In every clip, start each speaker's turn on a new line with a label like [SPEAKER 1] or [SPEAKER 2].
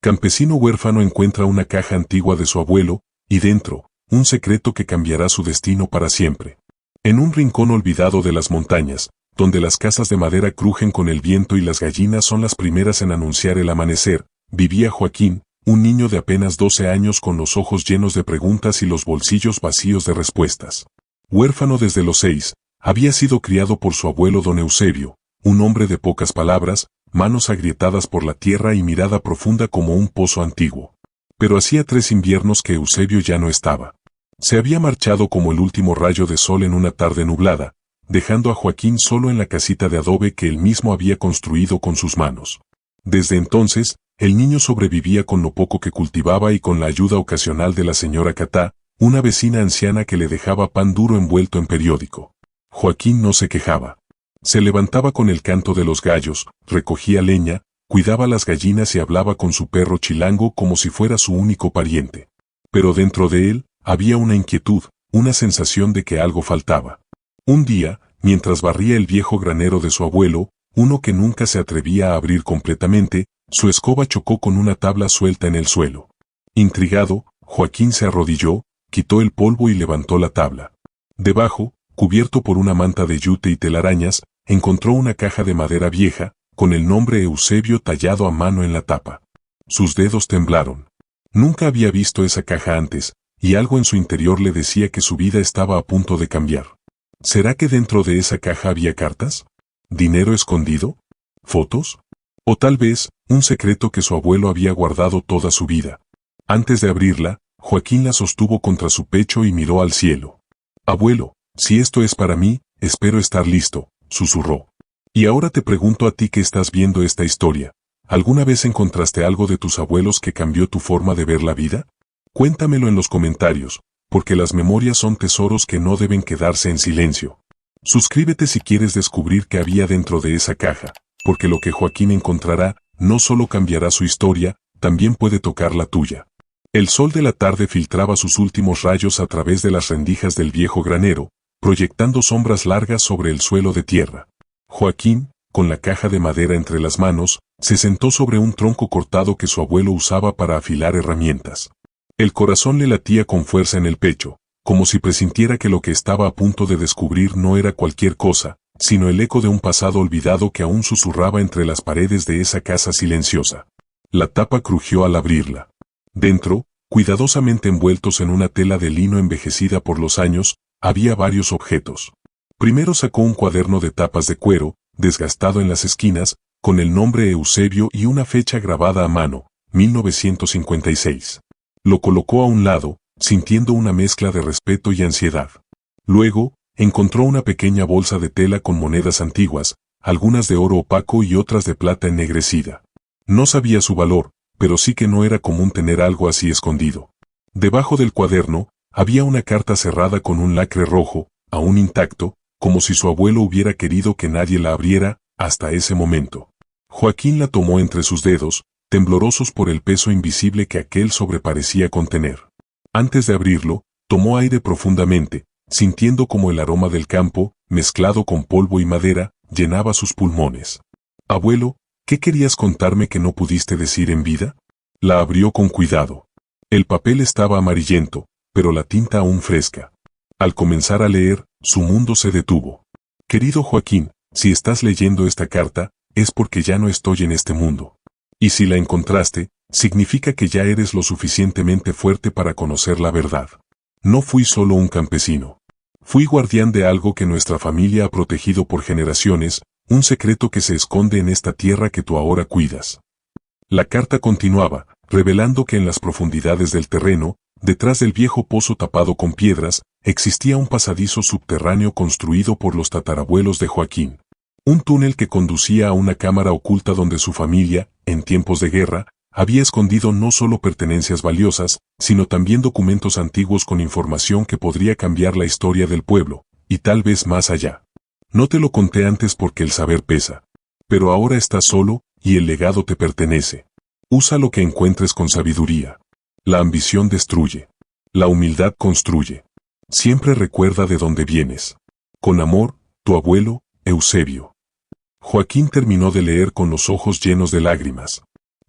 [SPEAKER 1] Campesino huérfano encuentra una caja antigua de su abuelo, y dentro, un secreto que cambiará su destino para siempre. En un rincón olvidado de las montañas, donde las casas de madera crujen con el viento y las gallinas son las primeras en anunciar el amanecer, vivía Joaquín, un niño de apenas 12 años con los ojos llenos de preguntas y los bolsillos vacíos de respuestas. Huérfano desde los 6, había sido criado por su abuelo don Eusebio, un hombre de pocas palabras, manos agrietadas por la tierra y mirada profunda como un pozo antiguo. Pero hacía 3 inviernos que Eusebio ya no estaba. Se había marchado como el último rayo de sol en una tarde nublada, dejando a Joaquín solo en la casita de adobe que él mismo había construido con sus manos. Desde entonces, el niño sobrevivía con lo poco que cultivaba y con la ayuda ocasional de la señora Catá, una vecina anciana que le dejaba pan duro envuelto en periódico. Joaquín no se quejaba. Se levantaba con el canto de los gallos, recogía leña, cuidaba las gallinas y hablaba con su perro Chilango como si fuera su único pariente. Pero dentro de él, había una inquietud, una sensación de que algo faltaba. Un día, mientras barría el viejo granero de su abuelo, uno que nunca se atrevía a abrir completamente, su escoba chocó con una tabla suelta en el suelo. Intrigado, Joaquín se arrodilló, quitó el polvo y levantó la tabla. Debajo, cubierto por una manta de yute y telarañas, encontró una caja de madera vieja, con el nombre Eusebio tallado a mano en la tapa. Sus dedos temblaron. Nunca había visto esa caja antes, y algo en su interior le decía que su vida estaba a punto de cambiar. ¿Será que dentro de esa caja había cartas? ¿Dinero escondido? ¿Fotos? O tal vez, un secreto que su abuelo había guardado toda su vida. Antes de abrirla, Joaquín la sostuvo contra su pecho y miró al cielo. «Abuelo, si esto es para mí, espero estar listo», susurró. «Y ahora te pregunto a ti que estás viendo esta historia, ¿alguna vez encontraste algo de tus abuelos que cambió tu forma de ver la vida? Cuéntamelo en los comentarios, porque las memorias son tesoros que no deben quedarse en silencio. Suscríbete si quieres descubrir qué había dentro de esa caja, porque lo que Joaquín encontrará, no solo cambiará su historia, también puede tocar la tuya». El sol de la tarde filtraba sus últimos rayos a través de las rendijas del viejo granero, proyectando sombras largas sobre el suelo de tierra. Joaquín, con la caja de madera entre las manos, se sentó sobre un tronco cortado que su abuelo usaba para afilar herramientas. El corazón le latía con fuerza en el pecho, como si presintiera que lo que estaba a punto de descubrir no era cualquier cosa, sino el eco de un pasado olvidado que aún susurraba entre las paredes de esa casa silenciosa. La tapa crujió al abrirla. Dentro, cuidadosamente envueltos en una tela de lino envejecida por los años, había varios objetos. Primero sacó un cuaderno de tapas de cuero, desgastado en las esquinas, con el nombre Eusebio y una fecha grabada a mano, 1956. Lo colocó a un lado, sintiendo una mezcla de respeto y ansiedad. Luego, encontró una pequeña bolsa de tela con monedas antiguas, algunas de oro opaco y otras de plata ennegrecida. No sabía su valor, pero sí que no era común tener algo así escondido. Debajo del cuaderno, había una carta cerrada con un lacre rojo, aún intacto, como si su abuelo hubiera querido que nadie la abriera, hasta ese momento. Joaquín la tomó entre sus dedos, temblorosos por el peso invisible que aquel sobre parecía contener. Antes de abrirlo, tomó aire profundamente, sintiendo como el aroma del campo, mezclado con polvo y madera, llenaba sus pulmones. «Abuelo, ¿qué querías contarme que no pudiste decir en vida?». La abrió con cuidado. El papel estaba amarillento, pero la tinta aún fresca. Al comenzar a leer, su mundo se detuvo. «Querido Joaquín, si estás leyendo esta carta, es porque ya no estoy en este mundo. Y si la encontraste, significa que ya eres lo suficientemente fuerte para conocer la verdad. No fui solo un campesino. Fui guardián de algo que nuestra familia ha protegido por generaciones, un secreto que se esconde en esta tierra que tú ahora cuidas». La carta continuaba, revelando que en las profundidades del terreno, detrás del viejo pozo tapado con piedras, existía un pasadizo subterráneo construido por los tatarabuelos de Joaquín. Un túnel que conducía a una cámara oculta donde su familia, en tiempos de guerra, había escondido no solo pertenencias valiosas, sino también documentos antiguos con información que podría cambiar la historia del pueblo, y tal vez más allá. No te lo conté antes porque el saber pesa. Pero ahora estás solo, y el legado te pertenece. Usa lo que encuentres con sabiduría. La ambición destruye. La humildad construye. Siempre recuerda de dónde vienes. Con amor, tu abuelo, Eusebio. Joaquín terminó de leer con los ojos llenos de lágrimas.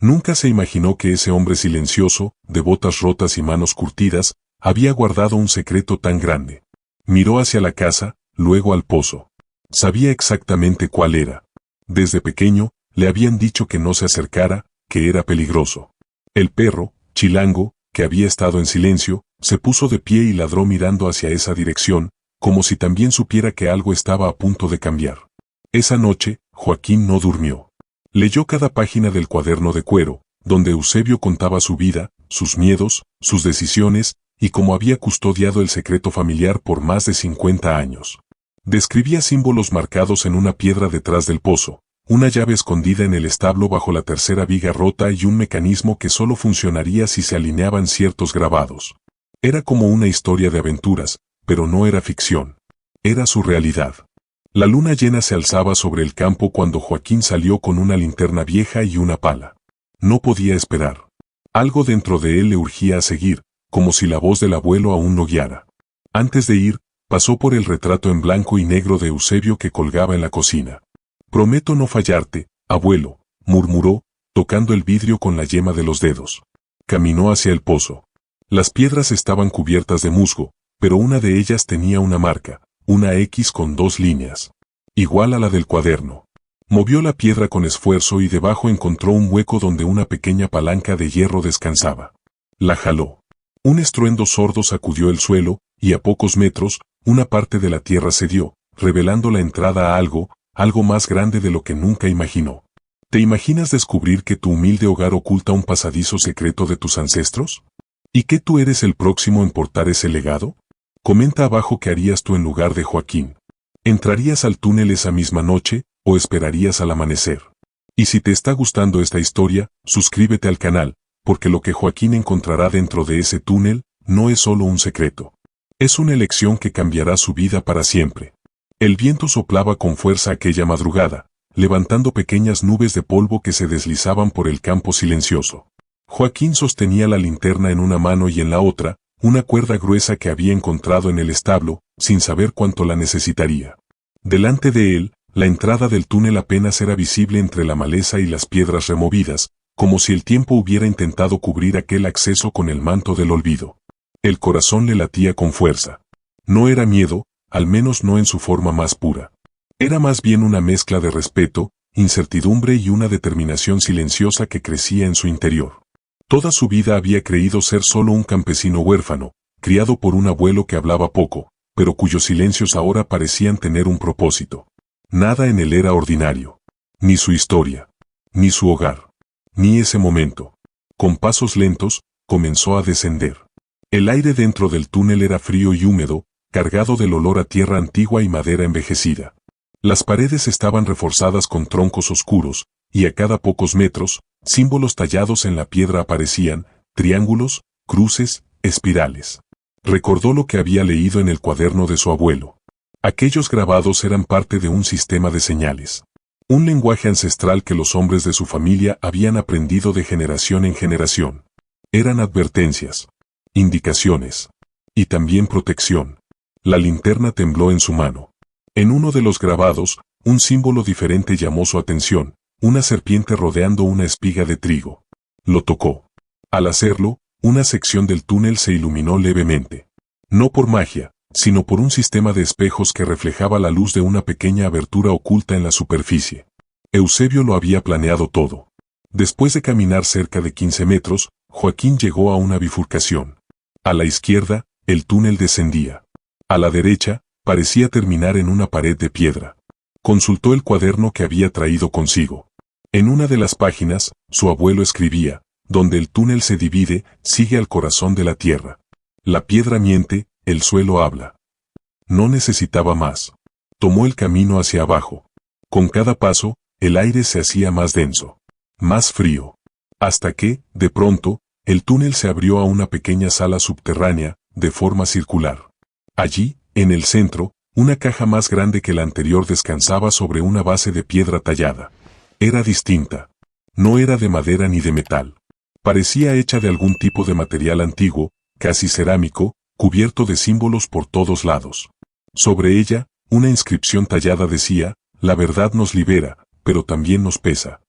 [SPEAKER 1] Nunca se imaginó que ese hombre silencioso, de botas rotas y manos curtidas, había guardado un secreto tan grande. Miró hacia la casa, luego al pozo. Sabía exactamente cuál era. Desde pequeño, le habían dicho que no se acercara, que era peligroso. El perro, Chilango, que había estado en silencio, se puso de pie y ladró mirando hacia esa dirección, como si también supiera que algo estaba a punto de cambiar. Esa noche, Joaquín no durmió. Leyó cada página del cuaderno de cuero, donde Eusebio contaba su vida, sus miedos, sus decisiones, y cómo había custodiado el secreto familiar por más de 50 años. Describía símbolos marcados en una piedra detrás del pozo, una llave escondida en el establo bajo la tercera viga rota y un mecanismo que solo funcionaría si se alineaban ciertos grabados. Era como una historia de aventuras, pero no era ficción. Era su realidad. La luna llena se alzaba sobre el campo cuando Joaquín salió con una linterna vieja y una pala. No podía esperar. Algo dentro de él le urgía a seguir, como si la voz del abuelo aún lo guiara. Antes de ir, pasó por el retrato en blanco y negro de Eusebio que colgaba en la cocina. «Prometo no fallarte, abuelo», murmuró, tocando el vidrio con la yema de los dedos. Caminó hacia el pozo. Las piedras estaban cubiertas de musgo, pero una de ellas tenía una marca, una X con 2 líneas. Igual a la del cuaderno. Movió la piedra con esfuerzo y debajo encontró un hueco donde una pequeña palanca de hierro descansaba. La jaló. Un estruendo sordo sacudió el suelo, y a pocos metros, una parte de la tierra cedió, revelando la entrada a algo más grande de lo que nunca imaginó. ¿Te imaginas descubrir que tu humilde hogar oculta un pasadizo secreto de tus ancestros? ¿Y que tú eres el próximo en portar ese legado? Comenta abajo qué harías tú en lugar de Joaquín. ¿Entrarías al túnel esa misma noche, o esperarías al amanecer? Y si te está gustando esta historia, suscríbete al canal, porque lo que Joaquín encontrará dentro de ese túnel, no es solo un secreto. Es una elección que cambiará su vida para siempre. El viento soplaba con fuerza aquella madrugada, levantando pequeñas nubes de polvo que se deslizaban por el campo silencioso. Joaquín sostenía la linterna en una mano y en la otra, una cuerda gruesa que había encontrado en el establo, sin saber cuánto la necesitaría. Delante de él, la entrada del túnel apenas era visible entre la maleza y las piedras removidas, como si el tiempo hubiera intentado cubrir aquel acceso con el manto del olvido. El corazón le latía con fuerza. No era miedo, al menos no en su forma más pura. Era más bien una mezcla de respeto, incertidumbre y una determinación silenciosa que crecía en su interior. Toda su vida había creído ser solo un campesino huérfano, criado por un abuelo que hablaba poco, pero cuyos silencios ahora parecían tener un propósito. Nada en él era ordinario. Ni su historia. Ni su hogar. Ni ese momento. Con pasos lentos, comenzó a descender. El aire dentro del túnel era frío y húmedo, cargado del olor a tierra antigua y madera envejecida. Las paredes estaban reforzadas con troncos oscuros, y a cada pocos metros, símbolos tallados en la piedra aparecían, triángulos, cruces, espirales. Recordó lo que había leído en el cuaderno de su abuelo. Aquellos grabados eran parte de un sistema de señales. Un lenguaje ancestral que los hombres de su familia habían aprendido de generación en generación. Eran advertencias, indicaciones, y también protección. La linterna tembló en su mano. En uno de los grabados, un símbolo diferente llamó su atención, una serpiente rodeando una espiga de trigo. Lo tocó. Al hacerlo, una sección del túnel se iluminó levemente. No por magia, sino por un sistema de espejos que reflejaba la luz de una pequeña abertura oculta en la superficie. Eusebio lo había planeado todo. Después de caminar cerca de 15 metros, Joaquín llegó a una bifurcación. A la izquierda, el túnel descendía. A la derecha, parecía terminar en una pared de piedra. Consultó el cuaderno que había traído consigo. En una de las páginas, su abuelo escribía, donde el túnel se divide, sigue al corazón de la tierra. La piedra miente, el suelo habla. No necesitaba más. Tomó el camino hacia abajo. Con cada paso, el aire se hacía más denso, más frío. Hasta que, de pronto, el túnel se abrió a una pequeña sala subterránea, de forma circular. Allí, en el centro, una caja más grande que la anterior descansaba sobre una base de piedra tallada. Era distinta. No era de madera ni de metal. Parecía hecha de algún tipo de material antiguo, casi cerámico, cubierto de símbolos por todos lados. Sobre ella, una inscripción tallada decía, «La verdad nos libera, pero también nos pesa».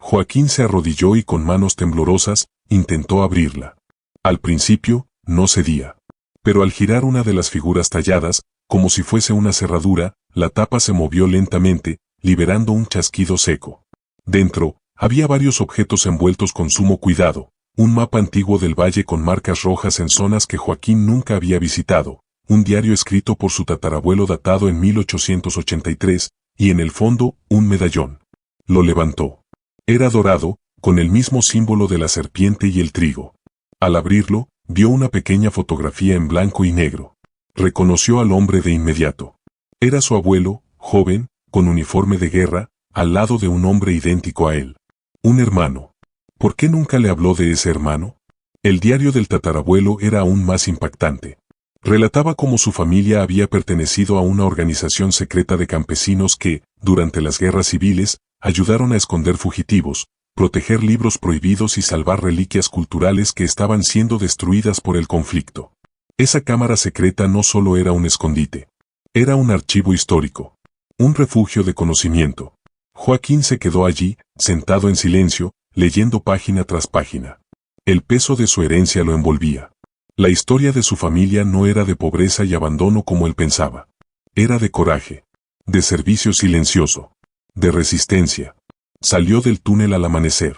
[SPEAKER 1] Joaquín se arrodilló y con manos temblorosas, intentó abrirla. Al principio, no cedía. Pero al girar una de las figuras talladas, como si fuese una cerradura, la tapa se movió lentamente, liberando un chasquido seco. Dentro, había varios objetos envueltos con sumo cuidado, un mapa antiguo del valle con marcas rojas en zonas que Joaquín nunca había visitado, un diario escrito por su tatarabuelo datado en 1883, y en el fondo, un medallón. Lo levantó. Era dorado, con el mismo símbolo de la serpiente y el trigo. Al abrirlo, vio una pequeña fotografía en blanco y negro. Reconoció al hombre de inmediato. Era su abuelo, joven, con uniforme de guerra, al lado de un hombre idéntico a él. Un hermano. ¿Por qué nunca le habló de ese hermano? El diario del tatarabuelo era aún más impactante. Relataba cómo su familia había pertenecido a una organización secreta de campesinos que, durante las guerras civiles, ayudaron a esconder fugitivos, proteger libros prohibidos y salvar reliquias culturales que estaban siendo destruidas por el conflicto. Esa cámara secreta no solo era un escondite. Era un archivo histórico. Un refugio de conocimiento. Joaquín se quedó allí, sentado en silencio, leyendo página tras página. El peso de su herencia lo envolvía. La historia de su familia no era de pobreza y abandono como él pensaba. Era de coraje. De servicio silencioso. De resistencia. Salió del túnel al amanecer.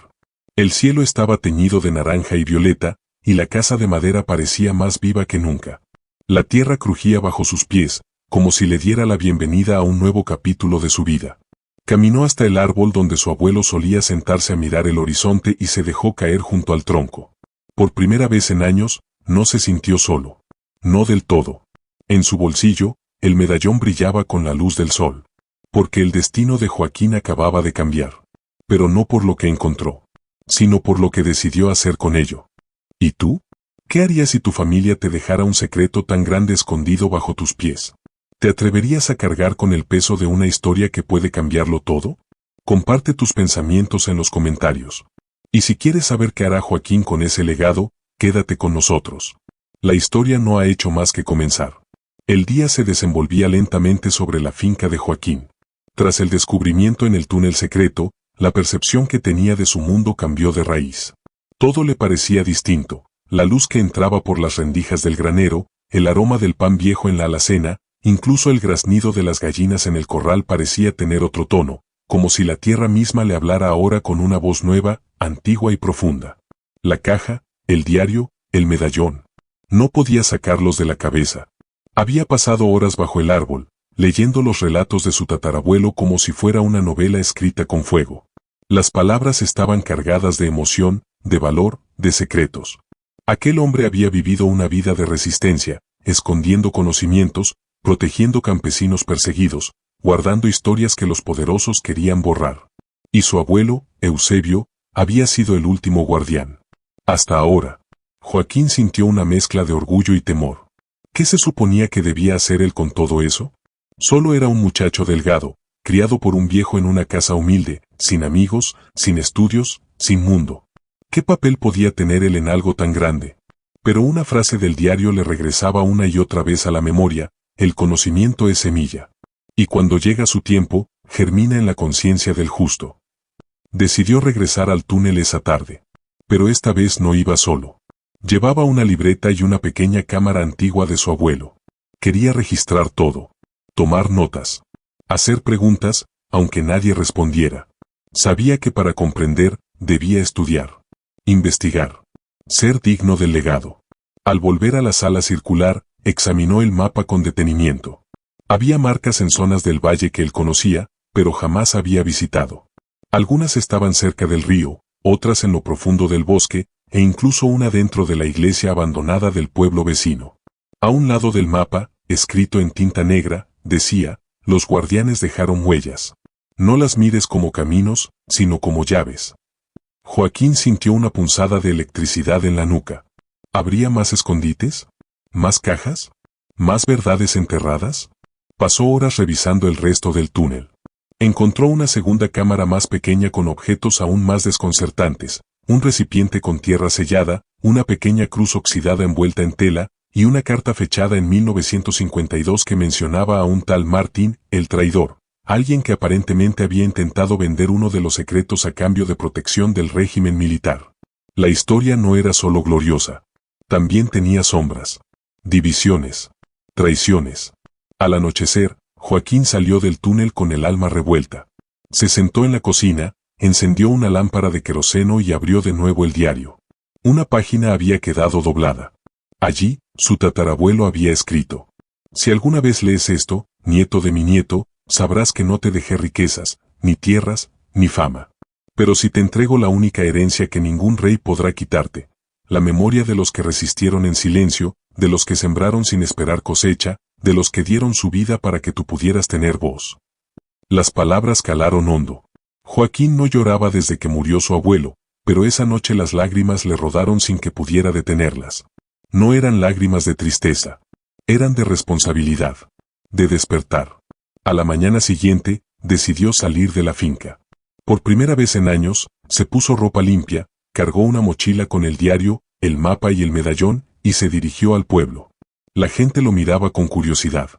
[SPEAKER 1] El cielo estaba teñido de naranja y violeta, y la casa de madera parecía más viva que nunca. La tierra crujía bajo sus pies, como si le diera la bienvenida a un nuevo capítulo de su vida. Caminó hasta el árbol donde su abuelo solía sentarse a mirar el horizonte y se dejó caer junto al tronco. Por primera vez en años, no se sintió solo. No del todo. En su bolsillo, el medallón brillaba con la luz del sol. Porque el destino de Joaquín acababa de cambiar. Pero no por lo que encontró, sino por lo que decidió hacer con ello. ¿Y tú? ¿Qué harías si tu familia te dejara un secreto tan grande escondido bajo tus pies? ¿Te atreverías a cargar con el peso de una historia que puede cambiarlo todo? Comparte tus pensamientos en los comentarios. Y si quieres saber qué hará Joaquín con ese legado, quédate con nosotros. La historia no ha hecho más que comenzar. El día se desenvolvía lentamente sobre la finca de Joaquín. Tras el descubrimiento en el túnel secreto, la percepción que tenía de su mundo cambió de raíz. Todo le parecía distinto. La luz que entraba por las rendijas del granero, el aroma del pan viejo en la alacena, incluso el graznido de las gallinas en el corral parecía tener otro tono, como si la tierra misma le hablara ahora con una voz nueva, antigua y profunda. La caja, el diario, el medallón. No podía sacarlos de la cabeza. Había pasado horas bajo el árbol, leyendo los relatos de su tatarabuelo como si fuera una novela escrita con fuego. Las palabras estaban cargadas de emoción, de valor, de secretos. Aquel hombre había vivido una vida de resistencia, escondiendo conocimientos, protegiendo campesinos perseguidos, guardando historias que los poderosos querían borrar. Y su abuelo, Eusebio, había sido el último guardián. Hasta ahora, Joaquín sintió una mezcla de orgullo y temor. ¿Qué se suponía que debía hacer él con todo eso? Solo era un muchacho delgado, criado por un viejo en una casa humilde, sin amigos, sin estudios, sin mundo. ¿Qué papel podía tener él en algo tan grande? Pero una frase del diario le regresaba una y otra vez a la memoria: el conocimiento es semilla. Y cuando llega su tiempo, germina en la conciencia del justo. Decidió regresar al túnel esa tarde. Pero esta vez no iba solo. Llevaba una libreta y una pequeña cámara antigua de su abuelo. Quería registrar todo. Tomar notas. Hacer preguntas, aunque nadie respondiera. Sabía que para comprender, debía estudiar. Investigar. Ser digno del legado. Al volver a la sala circular, examinó el mapa con detenimiento. Había marcas en zonas del valle que él conocía, pero jamás había visitado. Algunas estaban cerca del río, otras en lo profundo del bosque, e incluso una dentro de la iglesia abandonada del pueblo vecino. A un lado del mapa, escrito en tinta negra, decía: los guardianes dejaron huellas. No las mires como caminos, sino como llaves. Joaquín sintió una punzada de electricidad en la nuca. ¿Habría más escondites? ¿Más cajas? ¿Más verdades enterradas? Pasó horas revisando el resto del túnel. Encontró una segunda cámara más pequeña con objetos aún más desconcertantes, un recipiente con tierra sellada, una pequeña cruz oxidada envuelta en tela, y una carta fechada en 1952 que mencionaba a un tal Martín, el traidor, alguien que aparentemente había intentado vender uno de los secretos a cambio de protección del régimen militar. La historia no era solo gloriosa. También tenía sombras, divisiones, traiciones. Al anochecer, Joaquín salió del túnel con el alma revuelta. Se sentó en la cocina, encendió una lámpara de queroseno y abrió de nuevo el diario. Una página había quedado doblada. Allí, su tatarabuelo había escrito: si alguna vez lees esto, nieto de mi nieto, sabrás que no te dejé riquezas, ni tierras, ni fama. Pero si te entrego la única herencia que ningún rey podrá quitarte, la memoria de los que resistieron en silencio, de los que sembraron sin esperar cosecha, de los que dieron su vida para que tú pudieras tener voz. Las palabras calaron hondo. Joaquín no lloraba desde que murió su abuelo, pero esa noche las lágrimas le rodaron sin que pudiera detenerlas. No eran lágrimas de tristeza. Eran de responsabilidad. De despertar. A la mañana siguiente, decidió salir de la finca. Por primera vez en años, se puso ropa limpia, cargó una mochila con el diario, el mapa y el medallón, y se dirigió al pueblo. La gente lo miraba con curiosidad.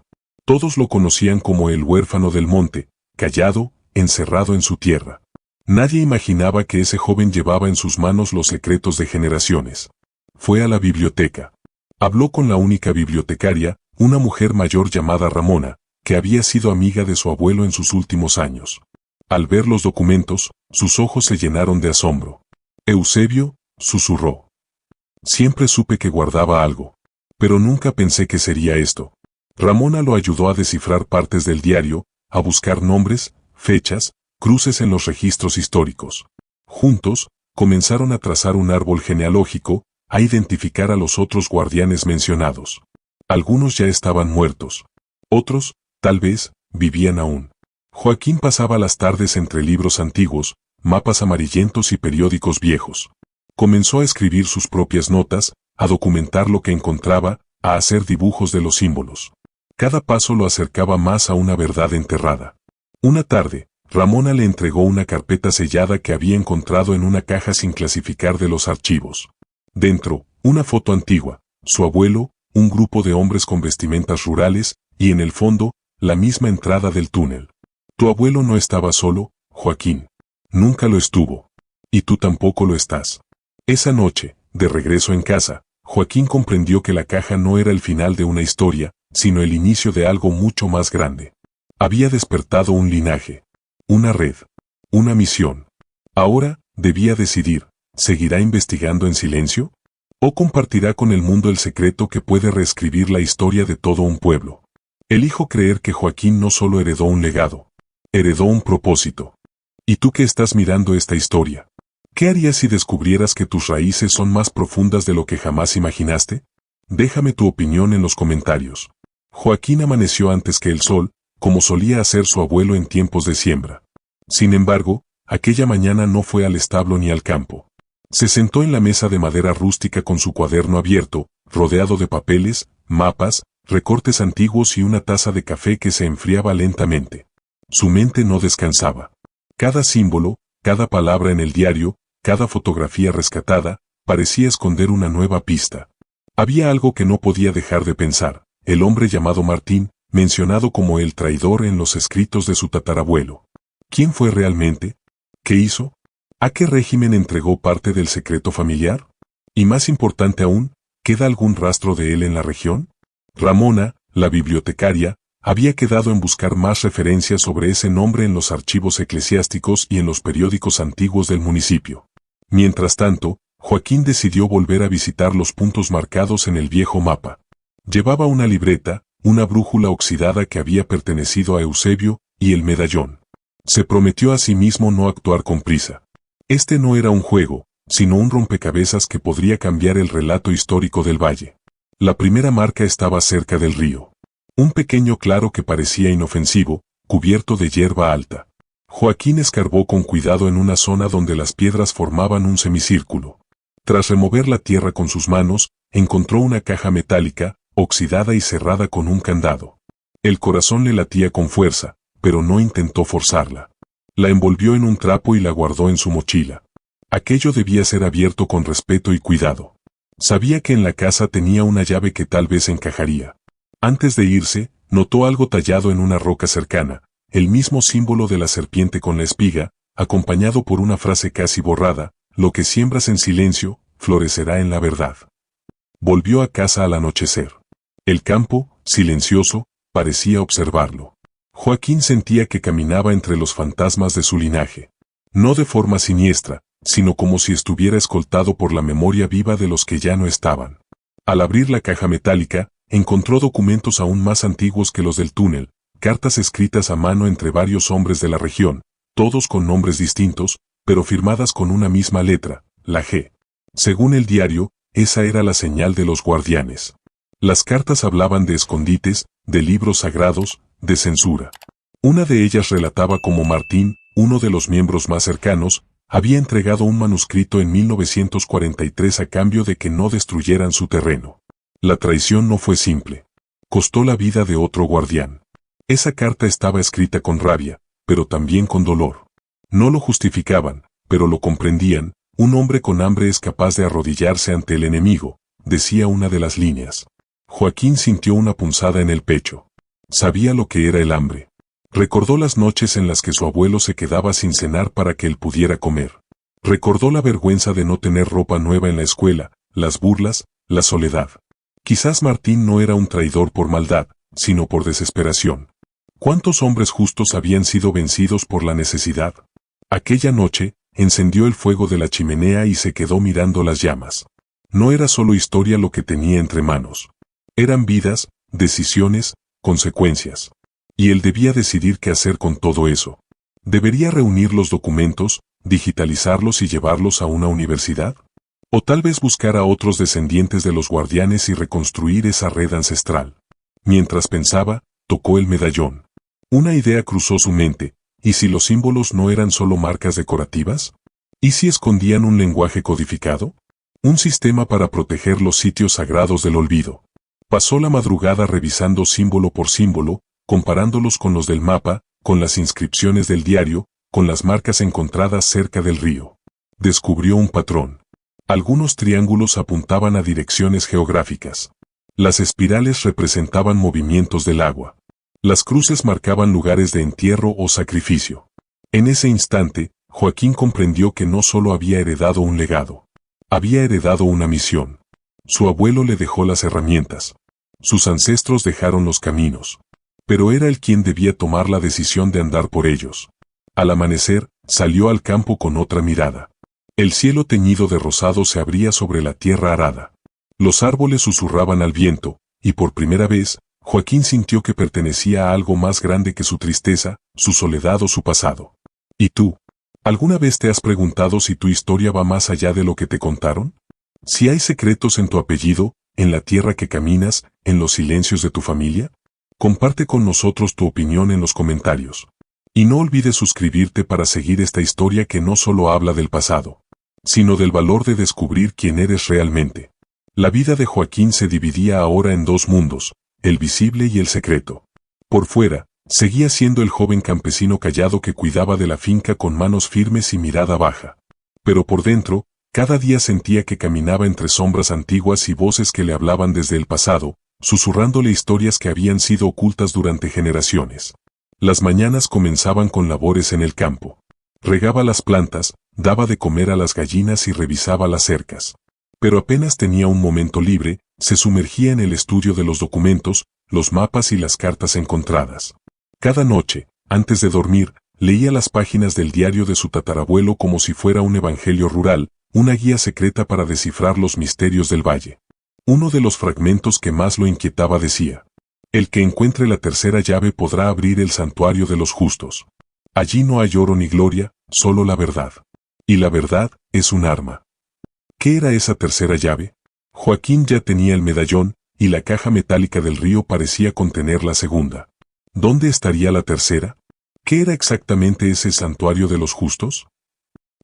[SPEAKER 1] Todos lo conocían como el huérfano del monte, callado, encerrado en su tierra. Nadie imaginaba que ese joven llevaba en sus manos los secretos de generaciones. Fue a la biblioteca. Habló con la única bibliotecaria, una mujer mayor llamada Ramona, que había sido amiga de su abuelo en sus últimos años. Al ver los documentos, sus ojos se llenaron de asombro. Eusebio, susurró. Siempre supe que guardaba algo, pero nunca pensé que sería esto. Ramona lo ayudó a descifrar partes del diario, a buscar nombres, fechas, cruces en los registros históricos. Juntos, comenzaron a trazar un árbol genealógico, a identificar a los otros guardianes mencionados. Algunos ya estaban muertos. Otros, tal vez, vivían aún. Joaquín pasaba las tardes entre libros antiguos, mapas amarillentos y periódicos viejos. Comenzó a escribir sus propias notas, a documentar lo que encontraba, a hacer dibujos de los símbolos. Cada paso lo acercaba más a una verdad enterrada. Una tarde, Ramona le entregó una carpeta sellada que había encontrado en una caja sin clasificar de los archivos. Dentro, una foto antigua, su abuelo, un grupo de hombres con vestimentas rurales, y en el fondo, la misma entrada del túnel. Tu abuelo no estaba solo, Joaquín. Nunca lo estuvo. Y tú tampoco lo estás. Esa noche, de regreso en casa, Joaquín comprendió que la caja no era el final de una historia, sino el inicio de algo mucho más grande. Había despertado un linaje, una red, una misión. Ahora, debía decidir, ¿seguirá investigando en silencio? ¿O compartirá con el mundo el secreto que puede reescribir la historia de todo un pueblo? Elijo creer que Joaquín no solo heredó un legado, heredó un propósito. ¿Y tú que estás mirando esta historia? ¿Qué harías si descubrieras que tus raíces son más profundas de lo que jamás imaginaste? Déjame tu opinión en los comentarios. Joaquín amaneció antes que el sol, como solía hacer su abuelo en tiempos de siembra. Sin embargo, aquella mañana no fue al establo ni al campo. Se sentó en la mesa de madera rústica con su cuaderno abierto, rodeado de papeles, mapas, recortes antiguos y una taza de café que se enfriaba lentamente. Su mente no descansaba. Cada símbolo, cada palabra en el diario, cada fotografía rescatada, parecía esconder una nueva pista. Había algo que no podía dejar de pensar: el hombre llamado Martín, mencionado como el traidor en los escritos de su tatarabuelo. ¿Quién fue realmente? ¿Qué hizo? ¿A qué régimen entregó parte del secreto familiar? Y más importante aún, ¿queda algún rastro de él en la región? Ramona, la bibliotecaria, había quedado en buscar más referencias sobre ese nombre en los archivos eclesiásticos y en los periódicos antiguos del municipio. Mientras tanto, Joaquín decidió volver a visitar los puntos marcados en el viejo mapa. Llevaba una libreta, una brújula oxidada que había pertenecido a Eusebio, y el medallón. Se prometió a sí mismo no actuar con prisa. Este no era un juego, sino un rompecabezas que podría cambiar el relato histórico del valle. La primera marca estaba cerca del río. Un pequeño claro que parecía inofensivo, cubierto de hierba alta. Joaquín escarbó con cuidado en una zona donde las piedras formaban un semicírculo. Tras remover la tierra con sus manos, encontró una caja metálica, oxidada y cerrada con un candado. El corazón le latía con fuerza, pero no intentó forzarla. La envolvió en un trapo y la guardó en su mochila. Aquello debía ser abierto con respeto y cuidado. Sabía que en la casa tenía una llave que tal vez encajaría. Antes de irse, notó algo tallado en una roca cercana, el mismo símbolo de la serpiente con la espiga, acompañado por una frase casi borrada: lo que siembras en silencio, florecerá en la verdad. Volvió a casa al anochecer. El campo, silencioso, parecía observarlo. Joaquín sentía que caminaba entre los fantasmas de su linaje. No de forma siniestra, sino como si estuviera escoltado por la memoria viva de los que ya no estaban. Al abrir la caja metálica, encontró documentos aún más antiguos que los del túnel, cartas escritas a mano entre varios hombres de la región, todos con nombres distintos, pero firmadas con una misma letra, la G. Según el diario, esa era la señal de los guardianes. Las cartas hablaban de escondites, de libros sagrados, de censura. Una de ellas relataba cómo Martín, uno de los miembros más cercanos, había entregado un manuscrito en 1943 a cambio de que no destruyeran su terreno. La traición no fue simple. Costó la vida de otro guardián. Esa carta estaba escrita con rabia, pero también con dolor. No lo justificaban, pero lo comprendían. Un hombre con hambre es capaz de arrodillarse ante el enemigo, decía una de las líneas. Joaquín sintió una punzada en el pecho. Sabía lo que era el hambre. Recordó las noches en las que su abuelo se quedaba sin cenar para que él pudiera comer. Recordó la vergüenza de no tener ropa nueva en la escuela, las burlas, la soledad. Quizás Martín no era un traidor por maldad, sino por desesperación. ¿Cuántos hombres justos habían sido vencidos por la necesidad? Aquella noche, encendió el fuego de la chimenea y se quedó mirando las llamas. No era solo historia lo que tenía entre manos. Eran vidas, decisiones, consecuencias. Y él debía decidir qué hacer con todo eso. ¿Debería reunir los documentos, digitalizarlos y llevarlos a una universidad? O tal vez buscar a otros descendientes de los guardianes y reconstruir esa red ancestral. Mientras pensaba, tocó el medallón. Una idea cruzó su mente: ¿y si los símbolos no eran solo marcas decorativas? ¿Y si escondían un lenguaje codificado? Un sistema para proteger los sitios sagrados del olvido. Pasó la madrugada revisando símbolo por símbolo, comparándolos con los del mapa, con las inscripciones del diario, con las marcas encontradas cerca del río. Descubrió un patrón. Algunos triángulos apuntaban a direcciones geográficas. Las espirales representaban movimientos del agua. Las cruces marcaban lugares de entierro o sacrificio. En ese instante, Joaquín comprendió que no solo había heredado un legado. Había heredado una misión. Su abuelo le dejó las herramientas. Sus ancestros dejaron los caminos. Pero era él quien debía tomar la decisión de andar por ellos. Al amanecer, salió al campo con otra mirada. El cielo teñido de rosado se abría sobre la tierra arada. Los árboles susurraban al viento, y por primera vez, Joaquín sintió que pertenecía a algo más grande que su tristeza, su soledad o su pasado. ¿Y tú? ¿Alguna vez te has preguntado si tu historia va más allá de lo que te contaron? Si hay secretos en tu apellido, en la tierra que caminas, en los silencios de tu familia? Comparte con nosotros tu opinión en los comentarios. Y no olvides suscribirte para seguir esta historia que no solo habla del pasado, sino del valor de descubrir quién eres realmente. La vida de Joaquín se dividía ahora en dos mundos, el visible y el secreto. Por fuera, seguía siendo el joven campesino callado que cuidaba de la finca con manos firmes y mirada baja. Pero por dentro, cada día sentía que caminaba entre sombras antiguas y voces que le hablaban desde el pasado, susurrándole historias que habían sido ocultas durante generaciones. Las mañanas comenzaban con labores en el campo. Regaba las plantas, daba de comer a las gallinas y revisaba las cercas. Pero apenas tenía un momento libre, se sumergía en el estudio de los documentos, los mapas y las cartas encontradas. Cada noche, antes de dormir, leía las páginas del diario de su tatarabuelo como si fuera un evangelio rural, una guía secreta para descifrar los misterios del valle. Uno de los fragmentos que más lo inquietaba decía: el que encuentre la tercera llave podrá abrir el santuario de los justos. Allí no hay oro ni gloria, solo la verdad. Y la verdad es un arma. ¿Qué era esa tercera llave? Joaquín ya tenía el medallón, y la caja metálica del río parecía contener la segunda. ¿Dónde estaría la tercera? ¿Qué era exactamente ese santuario de los justos?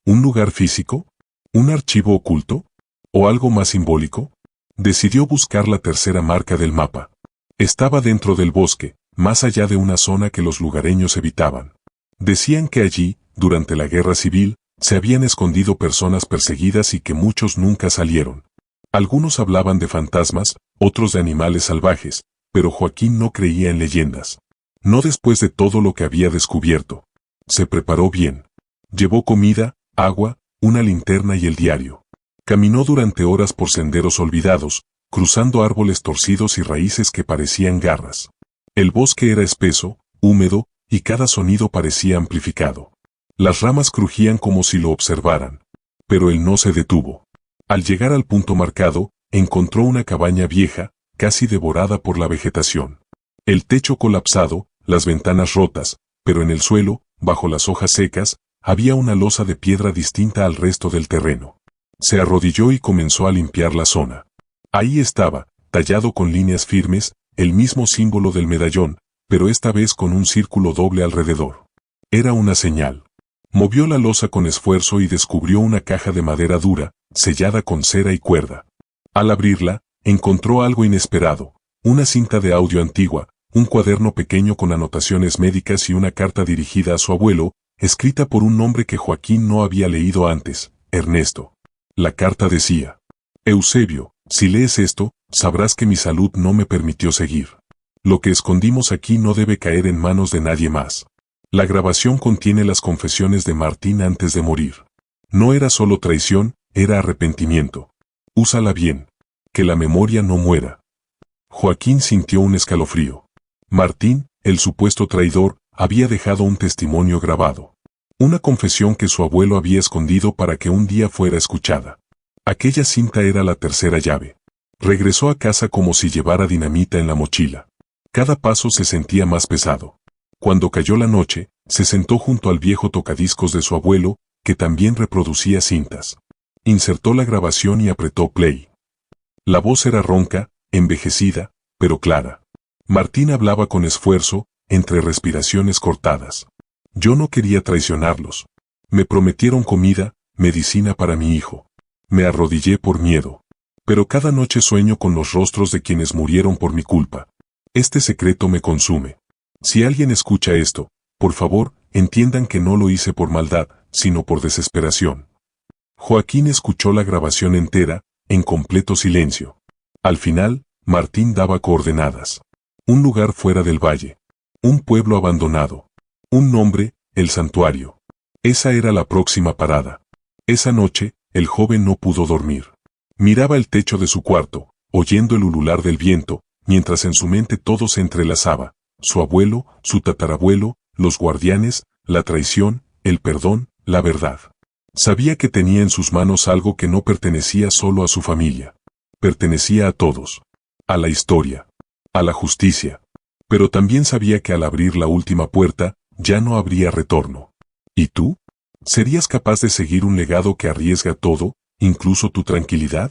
[SPEAKER 1] ¿Un lugar físico? ¿Un archivo oculto? ¿O algo más simbólico? Decidió buscar la tercera marca del mapa. Estaba dentro del bosque, más allá de una zona que los lugareños evitaban. Decían que allí, durante la guerra civil, se habían escondido personas perseguidas y que muchos nunca salieron. Algunos hablaban de fantasmas, otros de animales salvajes, pero Joaquín no creía en leyendas. No después de todo lo que había descubierto. Se preparó bien. Llevó comida, agua, una linterna y el diario. Caminó durante horas por senderos olvidados, cruzando árboles torcidos y raíces que parecían garras. El bosque era espeso, húmedo, y cada sonido parecía amplificado. Las ramas crujían como si lo observaran. Pero él no se detuvo. Al llegar al punto marcado, encontró una cabaña vieja, casi devorada por la vegetación. El techo colapsado, las ventanas rotas, pero en el suelo, bajo las hojas secas, había una losa de piedra distinta al resto del terreno. Se arrodilló y comenzó a limpiar la zona. Ahí estaba, tallado con líneas firmes, el mismo símbolo del medallón, pero esta vez con un círculo doble alrededor. Era una señal. Movió la losa con esfuerzo y descubrió una caja de madera dura, sellada con cera y cuerda. Al abrirla, encontró algo inesperado, una cinta de audio antigua, un cuaderno pequeño con anotaciones médicas y una carta dirigida a su abuelo, escrita por un nombre que Joaquín no había leído antes, Ernesto. La carta decía: Eusebio, si lees esto, sabrás que mi salud no me permitió seguir. Lo que escondimos aquí no debe caer en manos de nadie más. La grabación contiene las confesiones de Martín antes de morir. No era solo traición, era arrepentimiento. Úsala bien. Que la memoria no muera. Joaquín sintió un escalofrío. Martín, el supuesto traidor, había dejado un testimonio grabado. Una confesión que su abuelo había escondido para que un día fuera escuchada. Aquella cinta era la tercera llave. Regresó a casa como si llevara dinamita en la mochila. Cada paso se sentía más pesado. Cuando cayó la noche, se sentó junto al viejo tocadiscos de su abuelo, que también reproducía cintas. Insertó la grabación y apretó play. La voz era ronca, envejecida, pero clara. Martín hablaba con esfuerzo, entre respiraciones cortadas. Yo no quería traicionarlos. Me prometieron comida, medicina para mi hijo. Me arrodillé por miedo. Pero cada noche sueño con los rostros de quienes murieron por mi culpa. Este secreto me consume. Si alguien escucha esto, por favor, entiendan que no lo hice por maldad, sino por desesperación. Joaquín escuchó la grabación entera, en completo silencio. Al final, Martín daba coordenadas. Un lugar fuera del valle. Un pueblo abandonado. Un nombre, el santuario. Esa era la próxima parada. Esa noche, el joven no pudo dormir. Miraba el techo de su cuarto, oyendo el ulular del viento, mientras en su mente todo se entrelazaba. Su abuelo, su tatarabuelo, los guardianes, la traición, el perdón, la verdad. Sabía que tenía en sus manos algo que no pertenecía solo a su familia. Pertenecía a todos. A la historia. A la justicia. Pero también sabía que al abrir la última puerta, ya no habría retorno. ¿Y tú? ¿Serías capaz de seguir un legado que arriesga todo, incluso tu tranquilidad?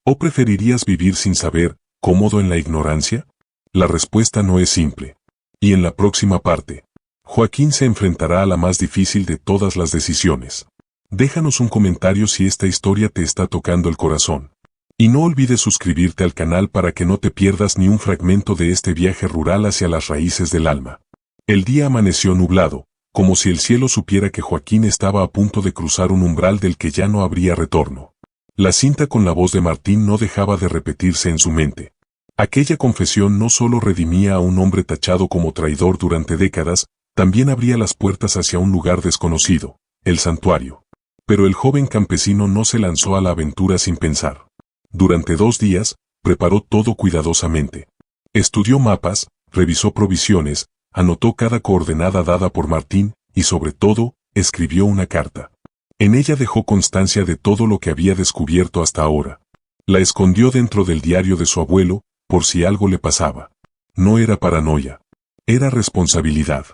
[SPEAKER 1] ¿O preferirías vivir sin saber, cómodo en la ignorancia? La respuesta no es simple. Y en la próxima parte, Joaquín se enfrentará a la más difícil de todas las decisiones. Déjanos un comentario si esta historia te está tocando el corazón. Y no olvides suscribirte al canal para que no te pierdas ni un fragmento de este viaje rural hacia las raíces del alma. El día amaneció nublado, como si el cielo supiera que Joaquín estaba a punto de cruzar un umbral del que ya no habría retorno. La cinta con la voz de Martín no dejaba de repetirse en su mente. Aquella confesión no solo redimía a un hombre tachado como traidor durante décadas, también abría las puertas hacia un lugar desconocido, el santuario. Pero el joven campesino no se lanzó a la aventura sin pensar. Durante 2 días, preparó todo cuidadosamente. Estudió mapas, revisó provisiones, anotó cada coordenada dada por Martín, y sobre todo, escribió una carta. En ella dejó constancia de todo lo que había descubierto hasta ahora. La escondió dentro del diario de su abuelo, por si algo le pasaba. No era paranoia. Era responsabilidad.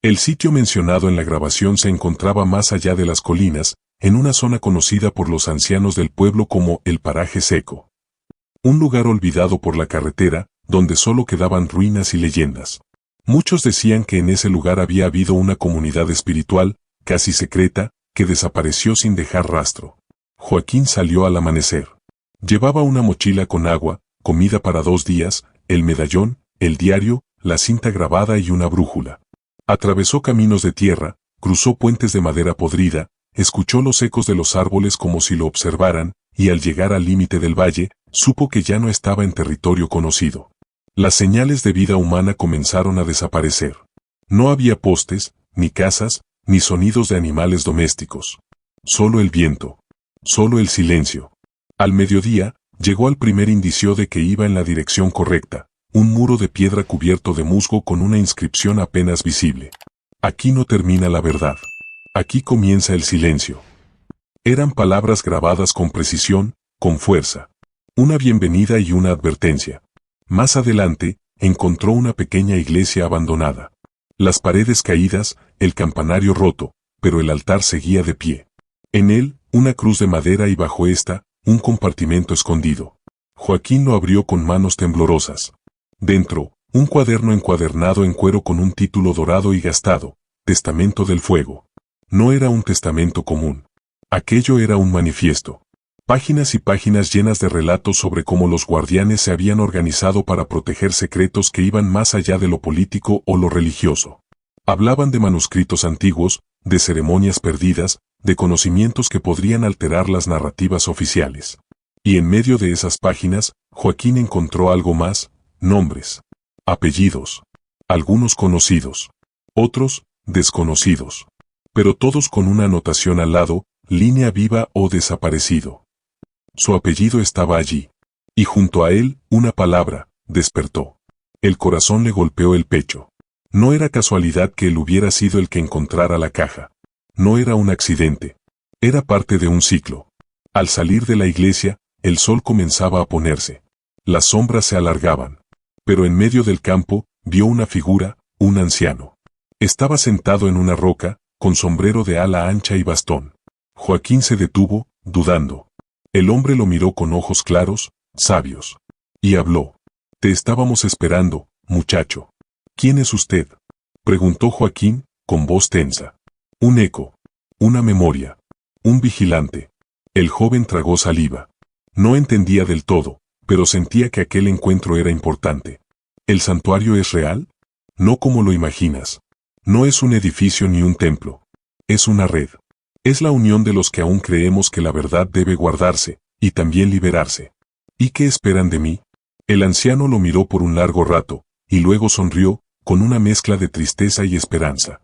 [SPEAKER 1] El sitio mencionado en la grabación se encontraba más allá de las colinas, en una zona conocida por los ancianos del pueblo como el Paraje Seco. Un lugar olvidado por la carretera, donde solo quedaban ruinas y leyendas. Muchos decían que en ese lugar había habido una comunidad espiritual, casi secreta, que desapareció sin dejar rastro. Joaquín salió al amanecer. Llevaba una mochila con agua, comida para 2 días, el medallón, el diario, la cinta grabada y una brújula. Atravesó caminos de tierra, cruzó puentes de madera podrida, escuchó los ecos de los árboles como si lo observaran, y al llegar al límite del valle, supo que ya no estaba en territorio conocido. Las señales de vida humana comenzaron a desaparecer. No había postes, ni casas, ni sonidos de animales domésticos. Solo el viento. Solo el silencio. Al mediodía, llegó al primer indicio de que iba en la dirección correcta, un muro de piedra cubierto de musgo con una inscripción apenas visible. Aquí no termina la verdad. Aquí comienza el silencio. Eran palabras grabadas con precisión, con fuerza. Una bienvenida y una advertencia. Más adelante, encontró una pequeña iglesia abandonada. Las paredes caídas, el campanario roto, pero el altar seguía de pie. En él, una cruz de madera y bajo esta, un compartimento escondido. Joaquín lo abrió con manos temblorosas. Dentro, un cuaderno encuadernado en cuero con un título dorado y gastado, Testamento del Fuego. No era un testamento común. Aquello era un manifiesto. Páginas y páginas llenas de relatos sobre cómo los guardianes se habían organizado para proteger secretos que iban más allá de lo político o lo religioso. Hablaban de manuscritos antiguos, de ceremonias perdidas, de conocimientos que podrían alterar las narrativas oficiales. Y en medio de esas páginas, Joaquín encontró algo más: nombres, apellidos, algunos conocidos, otros desconocidos, pero todos con una anotación al lado: línea viva o desaparecido. Su apellido estaba allí. Y junto a él, una palabra: despertó. El corazón le golpeó el pecho. No era casualidad que él hubiera sido el que encontrara la caja. No era un accidente. Era parte de un ciclo. Al salir de la iglesia, el sol comenzaba a ponerse. Las sombras se alargaban. Pero en medio del campo, vio una figura, un anciano. Estaba sentado en una roca, con sombrero de ala ancha y bastón. Joaquín se detuvo, dudando. El hombre lo miró con ojos claros, sabios. Y habló. Te estábamos esperando, muchacho. ¿Quién es usted?, preguntó Joaquín, con voz tensa. Un eco. Una memoria. Un vigilante. El joven tragó saliva. No entendía del todo, pero sentía que aquel encuentro era importante. ¿El santuario es real? No como lo imaginas. No es un edificio ni un templo. Es una red. Es la unión de los que aún creemos que la verdad debe guardarse, y también liberarse. ¿Y qué esperan de mí? El anciano lo miró por un largo rato, y luego sonrió, con una mezcla de tristeza y esperanza.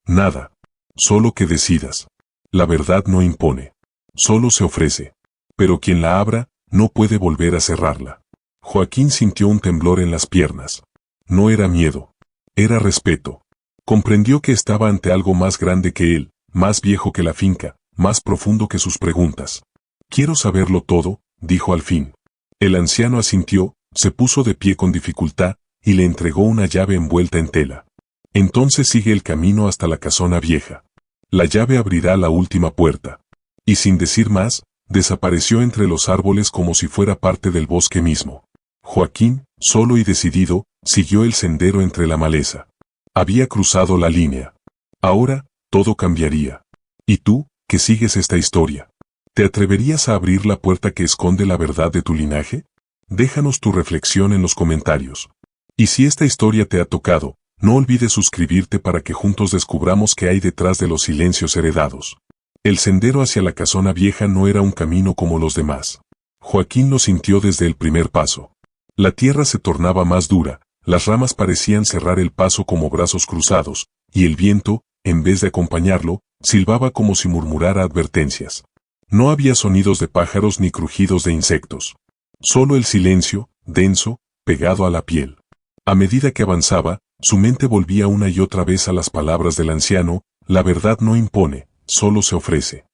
[SPEAKER 1] Nada. Solo que decidas. La verdad no impone. Solo se ofrece. Pero quien la abra, no puede volver a cerrarla. Joaquín sintió un temblor en las piernas. No era miedo. Era respeto. Comprendió que estaba ante algo más grande que él, más viejo que la finca, más profundo que sus preguntas. Quiero saberlo todo, dijo al fin. El anciano asintió, se puso de pie con dificultad, y le entregó una llave envuelta en tela. Entonces sigue el camino hasta la casona vieja. La llave abrirá la última puerta. Y sin decir más, desapareció entre los árboles como si fuera parte del bosque mismo. Joaquín, solo y decidido, siguió el sendero entre la maleza. Había cruzado la línea. Ahora, todo cambiaría. ¿Y tú, que sigues esta historia? ¿Te atreverías a abrir la puerta que esconde la verdad de tu linaje? Déjanos tu reflexión en los comentarios. Y si esta historia te ha tocado, no olvides suscribirte para que juntos descubramos qué hay detrás de los silencios heredados. El sendero hacia la casona vieja no era un camino como los demás. Joaquín lo sintió desde el primer paso. La tierra se tornaba más dura, las ramas parecían cerrar el paso como brazos cruzados, y el viento, en vez de acompañarlo, silbaba como si murmurara advertencias. No había sonidos de pájaros ni crujidos de insectos. Solo el silencio, denso, pegado a la piel. A medida que avanzaba, su mente volvía una y otra vez a las palabras del anciano: la verdad no impone, solo se ofrece.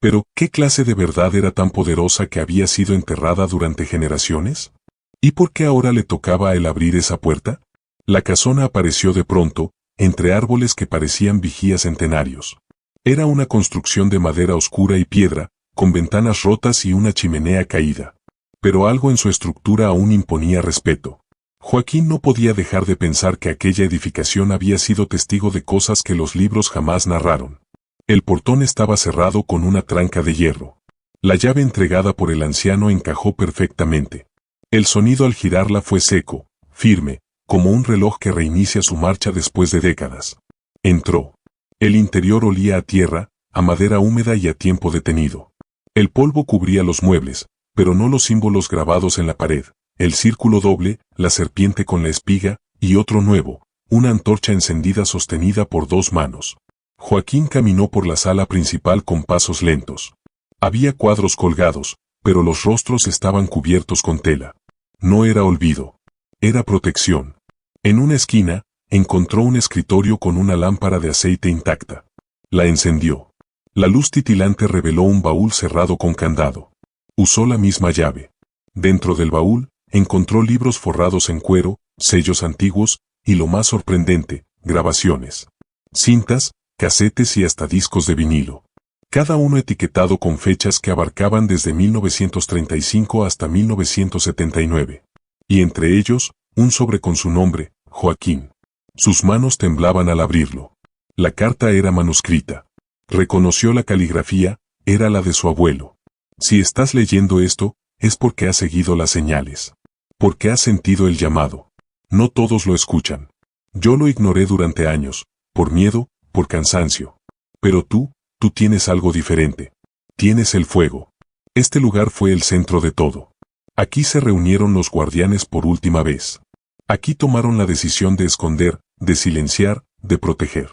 [SPEAKER 1] Pero, ¿qué clase de verdad era tan poderosa que había sido enterrada durante generaciones? ¿Y por qué ahora le tocaba a él abrir esa puerta? La casona apareció de pronto, entre árboles que parecían vigías centenarios. Era una construcción de madera oscura y piedra, con ventanas rotas y una chimenea caída. Pero algo en su estructura aún imponía respeto. Joaquín no podía dejar de pensar que aquella edificación había sido testigo de cosas que los libros jamás narraron. El portón estaba cerrado con una tranca de hierro. La llave entregada por el anciano encajó perfectamente. El sonido al girarla fue seco, firme, como un reloj que reinicia su marcha después de décadas. Entró. El interior olía a tierra, a madera húmeda y a tiempo detenido. El polvo cubría los muebles, pero no los símbolos grabados en la pared: el círculo doble, la serpiente con la espiga, y otro nuevo, una antorcha encendida sostenida por dos manos. Joaquín caminó por la sala principal con pasos lentos. Había cuadros colgados, pero los rostros estaban cubiertos con tela. No era olvido. Era protección. En una esquina, encontró un escritorio con una lámpara de aceite intacta. La encendió. La luz titilante reveló un baúl cerrado con candado. Usó la misma llave. Dentro del baúl, encontró libros forrados en cuero, sellos antiguos, y lo más sorprendente, grabaciones. Cintas, casetes y hasta discos de vinilo. Cada uno etiquetado con fechas que abarcaban desde 1935 hasta 1979. Y entre ellos, un sobre con su nombre, Joaquín. Sus manos temblaban al abrirlo. La carta era manuscrita. Reconoció la caligrafía, era la de su abuelo. Si estás leyendo esto, es porque has seguido las señales. Porque has sentido el llamado. No todos lo escuchan. Yo lo ignoré durante años, por miedo, por cansancio. Pero tú tienes algo diferente. Tienes el fuego. Este lugar fue el centro de todo. Aquí se reunieron los guardianes por última vez. Aquí tomaron la decisión de esconder, de silenciar, de proteger.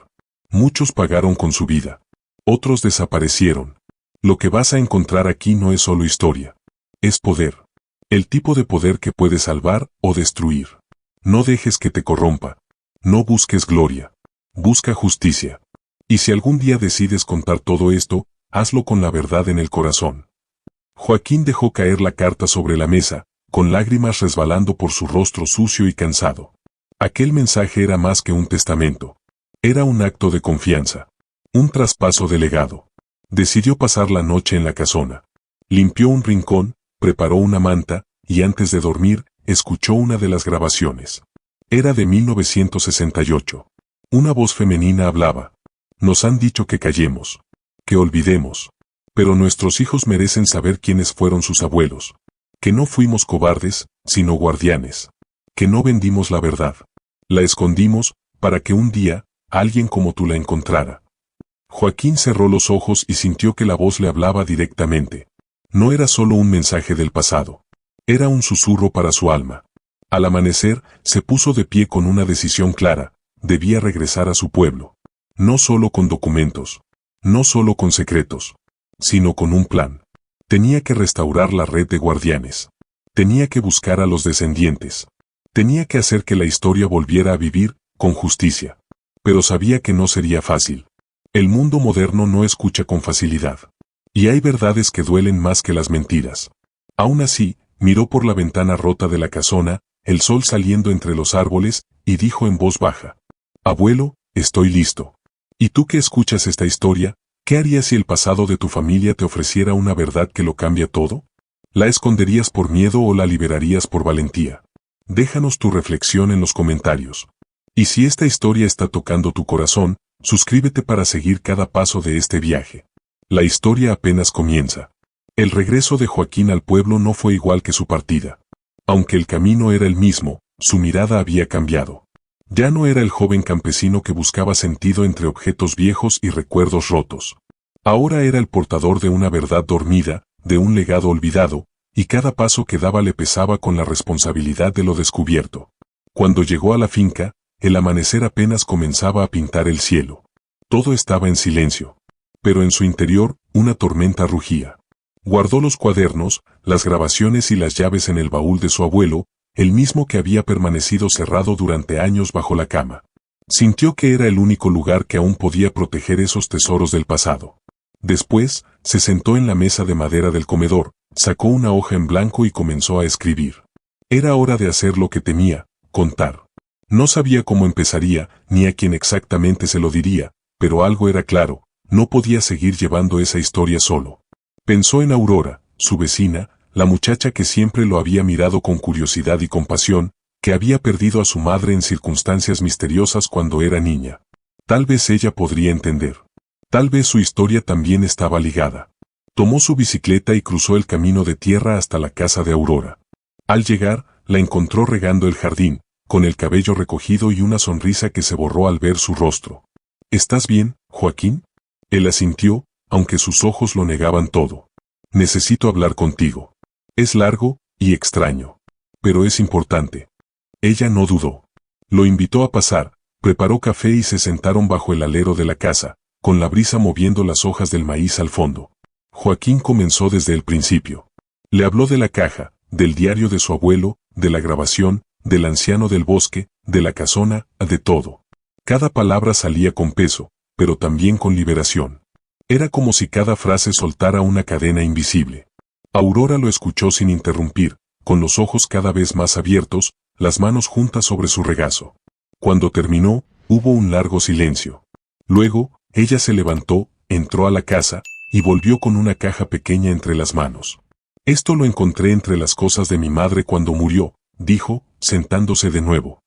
[SPEAKER 1] Muchos pagaron con su vida. Otros desaparecieron. Lo que vas a encontrar aquí no es solo historia. Es poder. El tipo de poder que puede salvar o destruir. No dejes que te corrompa. No busques gloria. Busca justicia. Y si algún día decides contar todo esto, hazlo con la verdad en el corazón. Joaquín dejó caer la carta sobre la mesa, con lágrimas resbalando por su rostro sucio y cansado. Aquel mensaje era más que un testamento. Era un acto de confianza. Un traspaso de legado. Decidió pasar la noche en la casona. Limpió un rincón, preparó una manta, y antes de dormir, escuchó una de las grabaciones. Era de 1968. Una voz femenina hablaba. Nos han dicho que callemos. Que olvidemos. Pero nuestros hijos merecen saber quiénes fueron sus abuelos. Que no fuimos cobardes, sino guardianes. Que no vendimos la verdad. La escondimos, para que un día, alguien como tú la encontrara. Joaquín cerró los ojos y sintió que la voz le hablaba directamente. No era solo un mensaje del pasado. Era un susurro para su alma. Al amanecer, se puso de pie con una decisión clara. Debía regresar a su pueblo. No solo con documentos. No solo con secretos. Sino con un plan. Tenía que restaurar la red de guardianes. Tenía que buscar a los descendientes. Tenía que hacer que la historia volviera a vivir, con justicia. Pero sabía que no sería fácil. El mundo moderno no escucha con facilidad. Y hay verdades que duelen más que las mentiras. Aún así, miró por la ventana rota de la casona, el sol saliendo entre los árboles, y dijo en voz baja. Abuelo, estoy listo. ¿Y tú que escuchas esta historia? ¿Qué harías si el pasado de tu familia te ofreciera una verdad que lo cambia todo? ¿La esconderías por miedo o la liberarías por valentía? Déjanos tu reflexión en los comentarios. Y si esta historia está tocando tu corazón, suscríbete para seguir cada paso de este viaje. La historia apenas comienza. El regreso de Joaquín al pueblo no fue igual que su partida. Aunque el camino era el mismo, su mirada había cambiado. Ya no era el joven campesino que buscaba sentido entre objetos viejos y recuerdos rotos. Ahora era el portador de una verdad dormida, de un legado olvidado, y cada paso que daba le pesaba con la responsabilidad de lo descubierto. Cuando llegó a la finca, el amanecer apenas comenzaba a pintar el cielo. Todo estaba en silencio. Pero en su interior, una tormenta rugía. Guardó los cuadernos, las grabaciones y las llaves en el baúl de su abuelo, el mismo que había permanecido cerrado durante años bajo la cama. Sintió que era el único lugar que aún podía proteger esos tesoros del pasado. Después, se sentó en la mesa de madera del comedor, sacó una hoja en blanco y comenzó a escribir. Era hora de hacer lo que temía, contar. No sabía cómo empezaría, ni a quién exactamente se lo diría, pero algo era claro, no podía seguir llevando esa historia solo. Pensó en Aurora, su vecina, la muchacha que siempre lo había mirado con curiosidad y compasión, que había perdido a su madre en circunstancias misteriosas cuando era niña. Tal vez ella podría entender. Tal vez su historia también estaba ligada. Tomó su bicicleta y cruzó el camino de tierra hasta la casa de Aurora. Al llegar, la encontró regando el jardín, con el cabello recogido y una sonrisa que se borró al ver su rostro. ¿Estás bien, Joaquín? Él asintió, aunque sus ojos lo negaban todo. Necesito hablar contigo. Es largo y extraño. Pero es importante. Ella no dudó. Lo invitó a pasar, Preparó café y se sentaron bajo el alero de la casa, con la brisa moviendo las hojas del maíz al fondo. Joaquín comenzó desde el principio. Le habló de la caja, del diario de su abuelo, de la grabación, del anciano del bosque, de la casona, de todo. Cada palabra salía con peso, pero también con liberación. Era como si cada frase soltara una cadena invisible. Aurora lo escuchó sin interrumpir, con los ojos cada vez más abiertos, las manos juntas sobre su regazo. Cuando terminó, hubo un largo silencio. Luego, ella se levantó, entró a la casa, y volvió con una caja pequeña entre las manos. Esto lo encontré entre las cosas de mi madre cuando murió, dijo, sentándose de nuevo.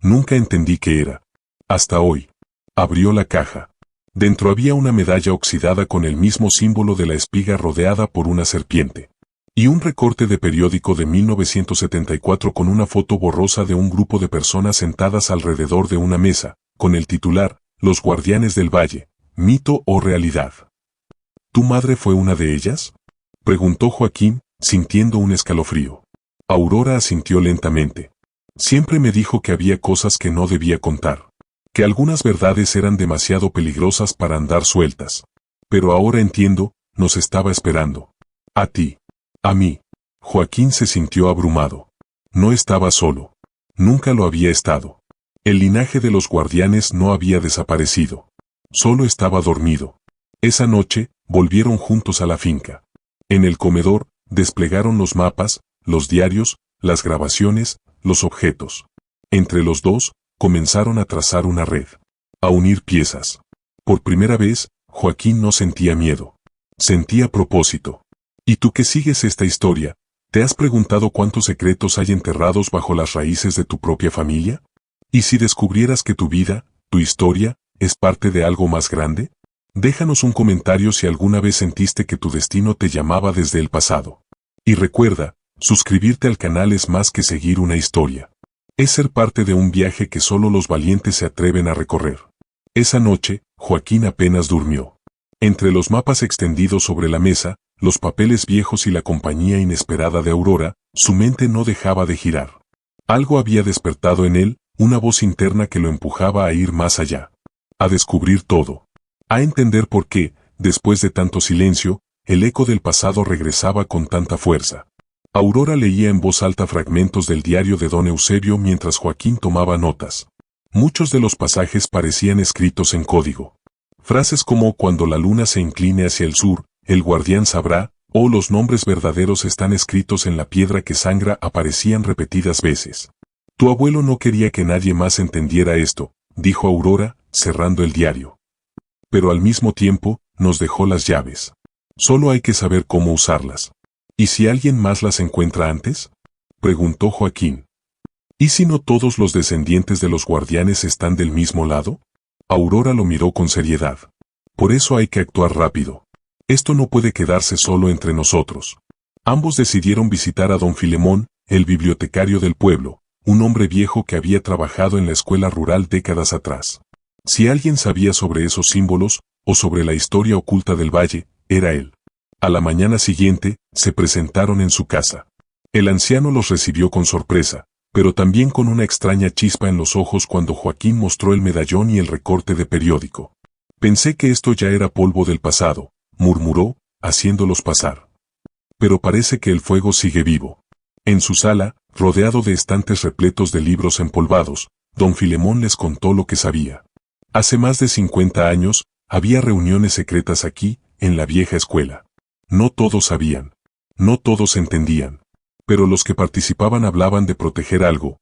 [SPEAKER 1] Nunca entendí qué era. Hasta hoy. Abrió la caja. Dentro había una medalla oxidada con el mismo símbolo de la espiga rodeada por una serpiente. Y un recorte de periódico de 1974 con una foto borrosa de un grupo de personas sentadas alrededor de una mesa, con el titular, Los Guardianes del Valle, mito o realidad. ¿Tu madre fue una de ellas?, preguntó Joaquín, sintiendo un escalofrío. Aurora asintió lentamente. Siempre me dijo que había cosas que no debía contar. Que algunas verdades eran demasiado peligrosas para andar sueltas. Pero ahora entiendo, nos estaba esperando. A ti. A mí. Joaquín se sintió abrumado. No estaba solo. Nunca lo había estado. El linaje de los guardianes no había desaparecido. Solo estaba dormido. Esa noche, volvieron juntos a la finca. En el comedor, desplegaron los mapas, los diarios, las grabaciones, los objetos. Entre los dos, comenzaron a trazar una red. A unir piezas. Por primera vez, Joaquín no sentía miedo. Sentía propósito. ¿Y tú que sigues esta historia, te has preguntado cuántos secretos hay enterrados bajo las raíces de tu propia familia? ¿Y si descubrieras que tu vida, tu historia, es parte de algo más grande? Déjanos un comentario si alguna vez sentiste que tu destino te llamaba desde el pasado. Y recuerda, suscribirte al canal es más que seguir una historia. Es ser parte de un viaje que solo los valientes se atreven a recorrer. Esa noche, Joaquín apenas durmió. Entre los mapas extendidos sobre la mesa, los papeles viejos y la compañía inesperada de Aurora, su mente no dejaba de girar. Algo había despertado en él, una voz interna que lo empujaba a ir más allá. A descubrir todo. A entender por qué, después de tanto silencio, el eco del pasado regresaba con tanta fuerza. Aurora leía en voz alta fragmentos del diario de don Eusebio mientras Joaquín tomaba notas. Muchos de los pasajes parecían escritos en código. Frases como cuando la luna se incline hacia el sur, el guardián sabrá, o los nombres verdaderos están escritos en la piedra que sangra aparecían repetidas veces. Tu abuelo no quería que nadie más entendiera esto, dijo Aurora, cerrando el diario. Pero al mismo tiempo, nos dejó las llaves. Solo hay que saber cómo usarlas. ¿Y si alguien más las encuentra antes?, preguntó Joaquín. ¿Y si no todos los descendientes de los guardianes están del mismo lado? Aurora lo miró con seriedad. Por eso hay que actuar rápido. Esto no puede quedarse solo entre nosotros. Ambos decidieron visitar a don Filemón, el bibliotecario del pueblo, un hombre viejo que había trabajado en la escuela rural décadas atrás. Si alguien sabía sobre esos símbolos, o sobre la historia oculta del valle, era él. A la mañana siguiente, se presentaron en su casa. El anciano los recibió con sorpresa, pero también con una extraña chispa en los ojos cuando Joaquín mostró el medallón y el recorte de periódico. Pensé que esto ya era polvo del pasado, murmuró, haciéndolos pasar. Pero parece que el fuego sigue vivo. En su sala, rodeado de estantes repletos de libros empolvados, don Filemón les contó lo que sabía. Hace más de 50 años, había reuniones secretas aquí, en la vieja escuela. No todos sabían. No todos entendían. Pero los que participaban hablaban de proteger algo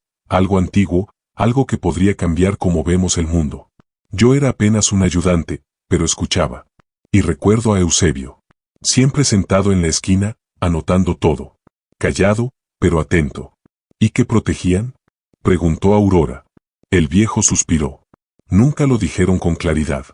[SPEAKER 1] antiguo, algo que podría cambiar como vemos el mundo. Yo era apenas un ayudante, pero escuchaba. Y recuerdo a Eusebio. Siempre sentado en la esquina, anotando todo. Callado, pero atento. ¿Y qué protegían?, preguntó Aurora. El viejo suspiró. Nunca lo dijeron con claridad.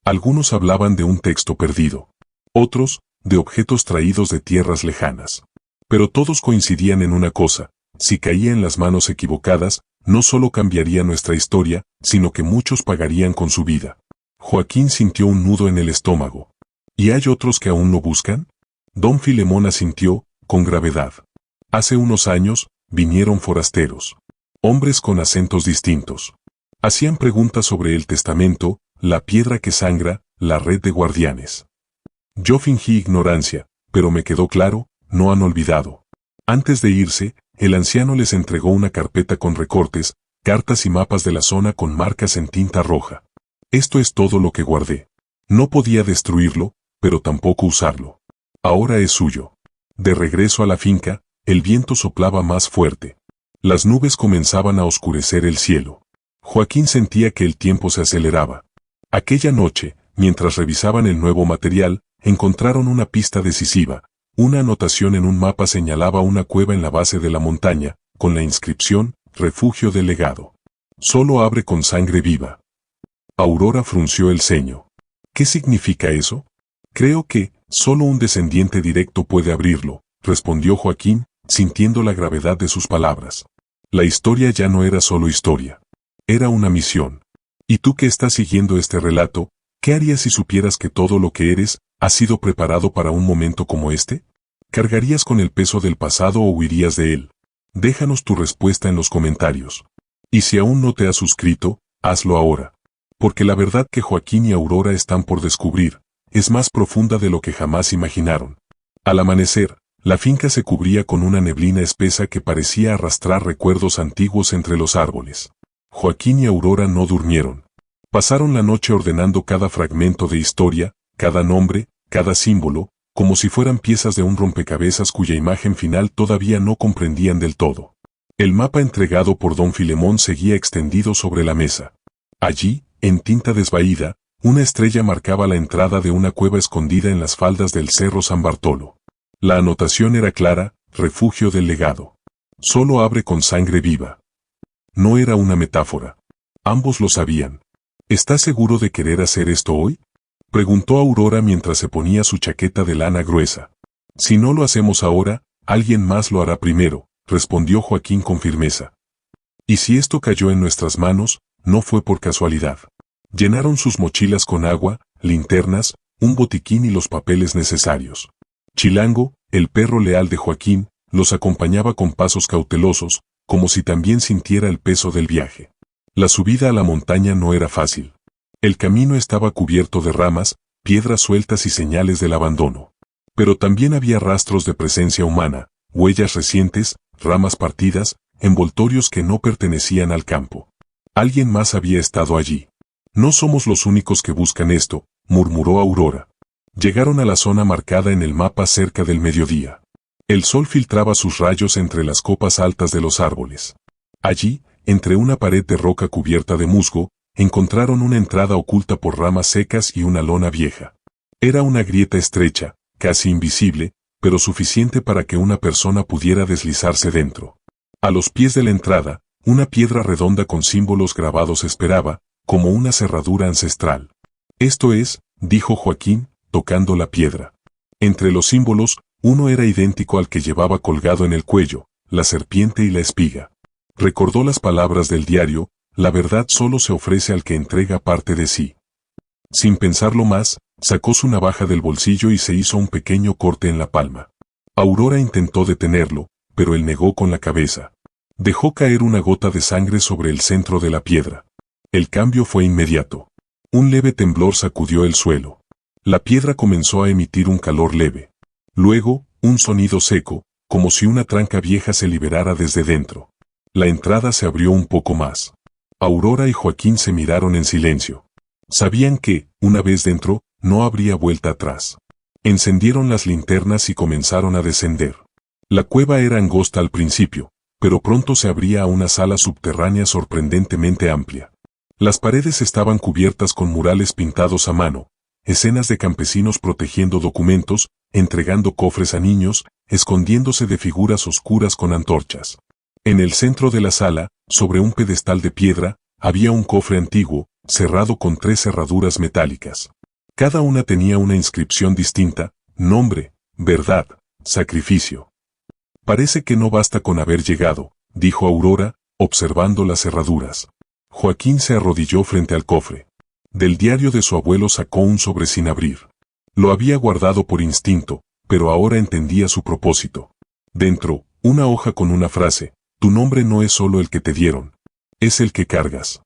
[SPEAKER 1] Algunos hablaban de un texto perdido. Otros, de objetos traídos de tierras lejanas. Pero todos coincidían en una cosa: si caía en las manos equivocadas, no solo cambiaría nuestra historia, sino que muchos pagarían con su vida. Joaquín sintió un nudo en el estómago. ¿Y hay otros que aún lo buscan? Don Filemón asintió, con gravedad. Hace unos años, vinieron forasteros. Hombres con acentos distintos. Hacían preguntas sobre el testamento, la piedra que sangra, la red de guardianes. Yo fingí ignorancia, pero me quedó claro, no han olvidado. Antes de irse, el anciano les entregó una carpeta con recortes, cartas y mapas de la zona con marcas en tinta roja. Esto es todo lo que guardé. No podía destruirlo, pero tampoco usarlo. Ahora es suyo. De regreso a la finca, el viento soplaba más fuerte. Las nubes comenzaban a oscurecer el cielo. Joaquín sentía que el tiempo se aceleraba. Aquella noche, mientras revisaban el nuevo material, encontraron una pista decisiva. Una anotación en un mapa señalaba una cueva en la base de la montaña, con la inscripción, Refugio del Legado. Solo abre con sangre viva. Aurora frunció el ceño. ¿Qué significa eso? Creo que, solo un descendiente directo puede abrirlo, respondió Joaquín, sintiendo la gravedad de sus palabras. La historia ya no era solo historia. Era una misión. ¿Y tú que estás siguiendo este relato, qué harías si supieras que todo lo que eres, ha sido preparado para un momento como este? ¿Cargarías con el peso del pasado o huirías de él? Déjanos tu respuesta en los comentarios. Y si aún no te has suscrito, hazlo ahora. Porque la verdad que Joaquín y Aurora están por descubrir, es más profunda de lo que jamás imaginaron. Al amanecer, la finca se cubría con una neblina espesa que parecía arrastrar recuerdos antiguos entre los árboles. Joaquín y Aurora no durmieron. Pasaron la noche ordenando cada fragmento de historia, cada nombre, cada símbolo, como si fueran piezas de un rompecabezas cuya imagen final todavía no comprendían del todo. El mapa entregado por don Filemón seguía extendido sobre la mesa. Allí, en tinta desvaída, una estrella marcaba la entrada de una cueva escondida en las faldas del Cerro San Bartolo. La anotación era clara, Refugio del Legado. Solo abre con sangre viva. No era una metáfora. Ambos lo sabían. ¿Estás seguro de querer hacer esto hoy? Preguntó Aurora mientras se ponía su chaqueta de lana gruesa. Si no lo hacemos ahora, alguien más lo hará primero, respondió Joaquín con firmeza. Y si esto cayó en nuestras manos, no fue por casualidad. Llenaron sus mochilas con agua, linternas, un botiquín y los papeles necesarios. Chilango, el perro leal de Joaquín, los acompañaba con pasos cautelosos, como si también sintiera el peso del viaje. La subida a la montaña no era fácil. El camino estaba cubierto de ramas, piedras sueltas y señales del abandono. Pero también había rastros de presencia humana, huellas recientes, ramas partidas, envoltorios que no pertenecían al campo. Alguien más había estado allí. No somos los únicos que buscan esto, murmuró Aurora. Llegaron a la zona marcada en el mapa cerca del mediodía. El sol filtraba sus rayos entre las copas altas de los árboles. Allí, entre una pared de roca cubierta de musgo, encontraron una entrada oculta por ramas secas y una lona vieja. Era una grieta estrecha, casi invisible, pero suficiente para que una persona pudiera deslizarse dentro. A los pies de la entrada, una piedra redonda con símbolos grabados esperaba, como una cerradura ancestral. Esto es, dijo Joaquín, tocando la piedra. Entre los símbolos, uno era idéntico al que llevaba colgado en el cuello, la serpiente y la espiga. Recordó las palabras del diario, la verdad solo se ofrece al que entrega parte de sí. Sin pensarlo más, sacó su navaja del bolsillo y se hizo un pequeño corte en la palma. Aurora intentó detenerlo, pero él negó con la cabeza. Dejó caer una gota de sangre sobre el centro de la piedra. El cambio fue inmediato. Un leve temblor sacudió el suelo. La piedra comenzó a emitir un calor leve. Luego, un sonido seco, como si una tranca vieja se liberara desde dentro. La entrada se abrió un poco más. Aurora y Joaquín se miraron en silencio. Sabían que, una vez dentro, no habría vuelta atrás. Encendieron las linternas y comenzaron a descender. La cueva era angosta al principio, pero pronto se abría a una sala subterránea sorprendentemente amplia. Las paredes estaban cubiertas con murales pintados a mano, escenas de campesinos protegiendo documentos, entregando cofres a niños, escondiéndose de figuras oscuras con antorchas. En el centro de la sala, sobre un pedestal de piedra, había un cofre antiguo, cerrado con 3 cerraduras metálicas. Cada una tenía una inscripción distinta, nombre, verdad, sacrificio. Parece que no basta con haber llegado, dijo Aurora, observando las cerraduras. Joaquín se arrodilló frente al cofre. Del diario de su abuelo sacó un sobre sin abrir. Lo había guardado por instinto, pero ahora entendía su propósito. Dentro, una hoja con una frase: tu nombre no es solo el que te dieron, es el que cargas.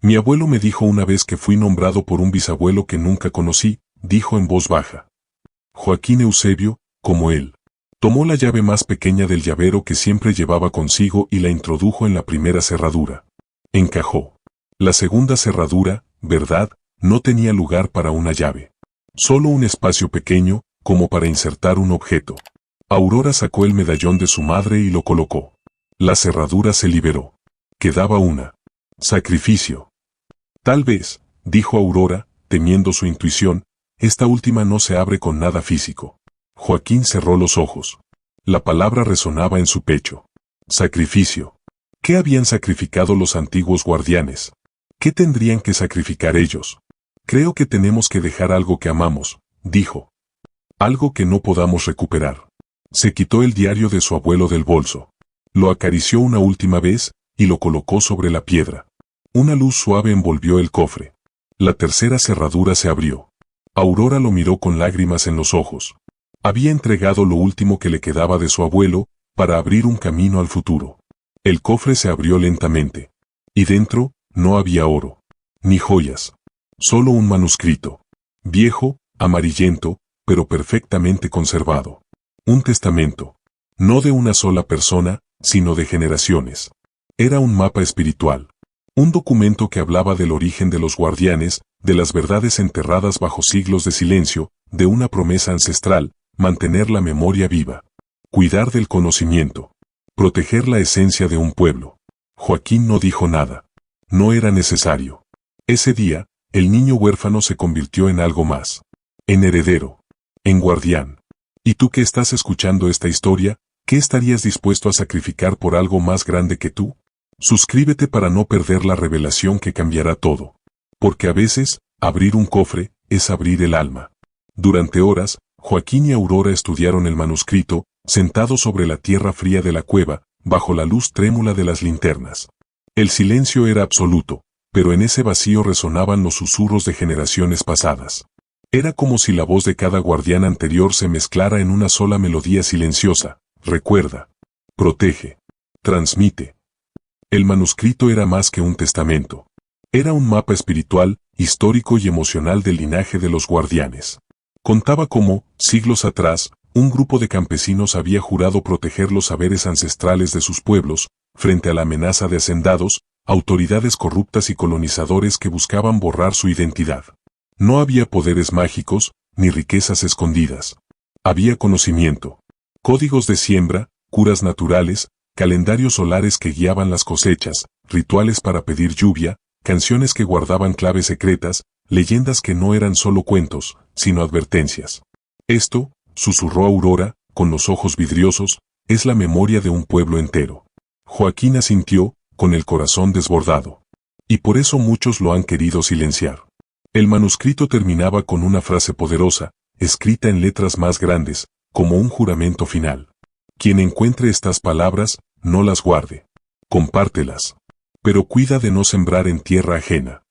[SPEAKER 1] Mi abuelo me dijo una vez que fui nombrado por un bisabuelo que nunca conocí, dijo en voz baja. Joaquín Eusebio, como él, tomó la llave más pequeña del llavero que siempre llevaba consigo y la introdujo en la primera cerradura. Encajó. La segunda cerradura, verdad, no tenía lugar para una llave. Solo un espacio pequeño, como para insertar un objeto. Aurora sacó el medallón de su madre y lo colocó. La cerradura se liberó. Quedaba una. Sacrificio. Tal vez, dijo Aurora, temiendo su intuición, esta última no se abre con nada físico. Joaquín cerró los ojos. La palabra resonaba en su pecho. Sacrificio. ¿Qué habían sacrificado los antiguos guardianes? ¿Qué tendrían que sacrificar ellos? Creo que tenemos que dejar algo que amamos, dijo. Algo que no podamos recuperar. Se quitó el diario de su abuelo del bolso. Lo acarició una última vez y lo colocó sobre la piedra. Una luz suave envolvió el cofre. La tercera cerradura se abrió. Aurora lo miró con lágrimas en los ojos. Había entregado lo último que le quedaba de su abuelo para abrir un camino al futuro. El cofre se abrió lentamente. Y dentro, no había oro. Ni joyas. Solo un manuscrito. Viejo, amarillento, pero perfectamente conservado. Un testamento. No de una sola persona, sino de generaciones. Era un mapa espiritual. Un documento que hablaba del origen de los guardianes, de las verdades enterradas bajo siglos de silencio, de una promesa ancestral, mantener la memoria viva. Cuidar del conocimiento. Proteger la esencia de un pueblo. Joaquín no dijo nada. No era necesario. Ese día, el niño huérfano se convirtió en algo más. En heredero. En guardián. ¿Y tú que estás escuchando esta historia, qué estarías dispuesto a sacrificar por algo más grande que tú? Suscríbete para no perder la revelación que cambiará todo. Porque a veces, abrir un cofre, es abrir el alma. Durante horas, Joaquín y Aurora estudiaron el manuscrito, sentados sobre la tierra fría de la cueva, bajo la luz trémula de las linternas. El silencio era absoluto, pero en ese vacío resonaban los susurros de generaciones pasadas. Era como si la voz de cada guardián anterior se mezclara en una sola melodía silenciosa. Recuerda. Protege. Transmite. El manuscrito era más que un testamento. Era un mapa espiritual, histórico y emocional del linaje de los guardianes. Contaba cómo, siglos atrás, un grupo de campesinos había jurado proteger los saberes ancestrales de sus pueblos, frente a la amenaza de hacendados, autoridades corruptas y colonizadores que buscaban borrar su identidad. No había poderes mágicos, ni riquezas escondidas. Había conocimiento. Códigos de siembra, curas naturales, calendarios solares que guiaban las cosechas, rituales para pedir lluvia, canciones que guardaban claves secretas, leyendas que no eran solo cuentos, sino advertencias. Esto, susurró Aurora, con los ojos vidriosos, es la memoria de un pueblo entero. Joaquín asintió, con el corazón desbordado. Y por eso muchos lo han querido silenciar. El manuscrito terminaba con una frase poderosa, escrita en letras más grandes, como un juramento final. Quien encuentre estas palabras, no las guarde. Compártelas. Pero cuida de no sembrar en tierra ajena.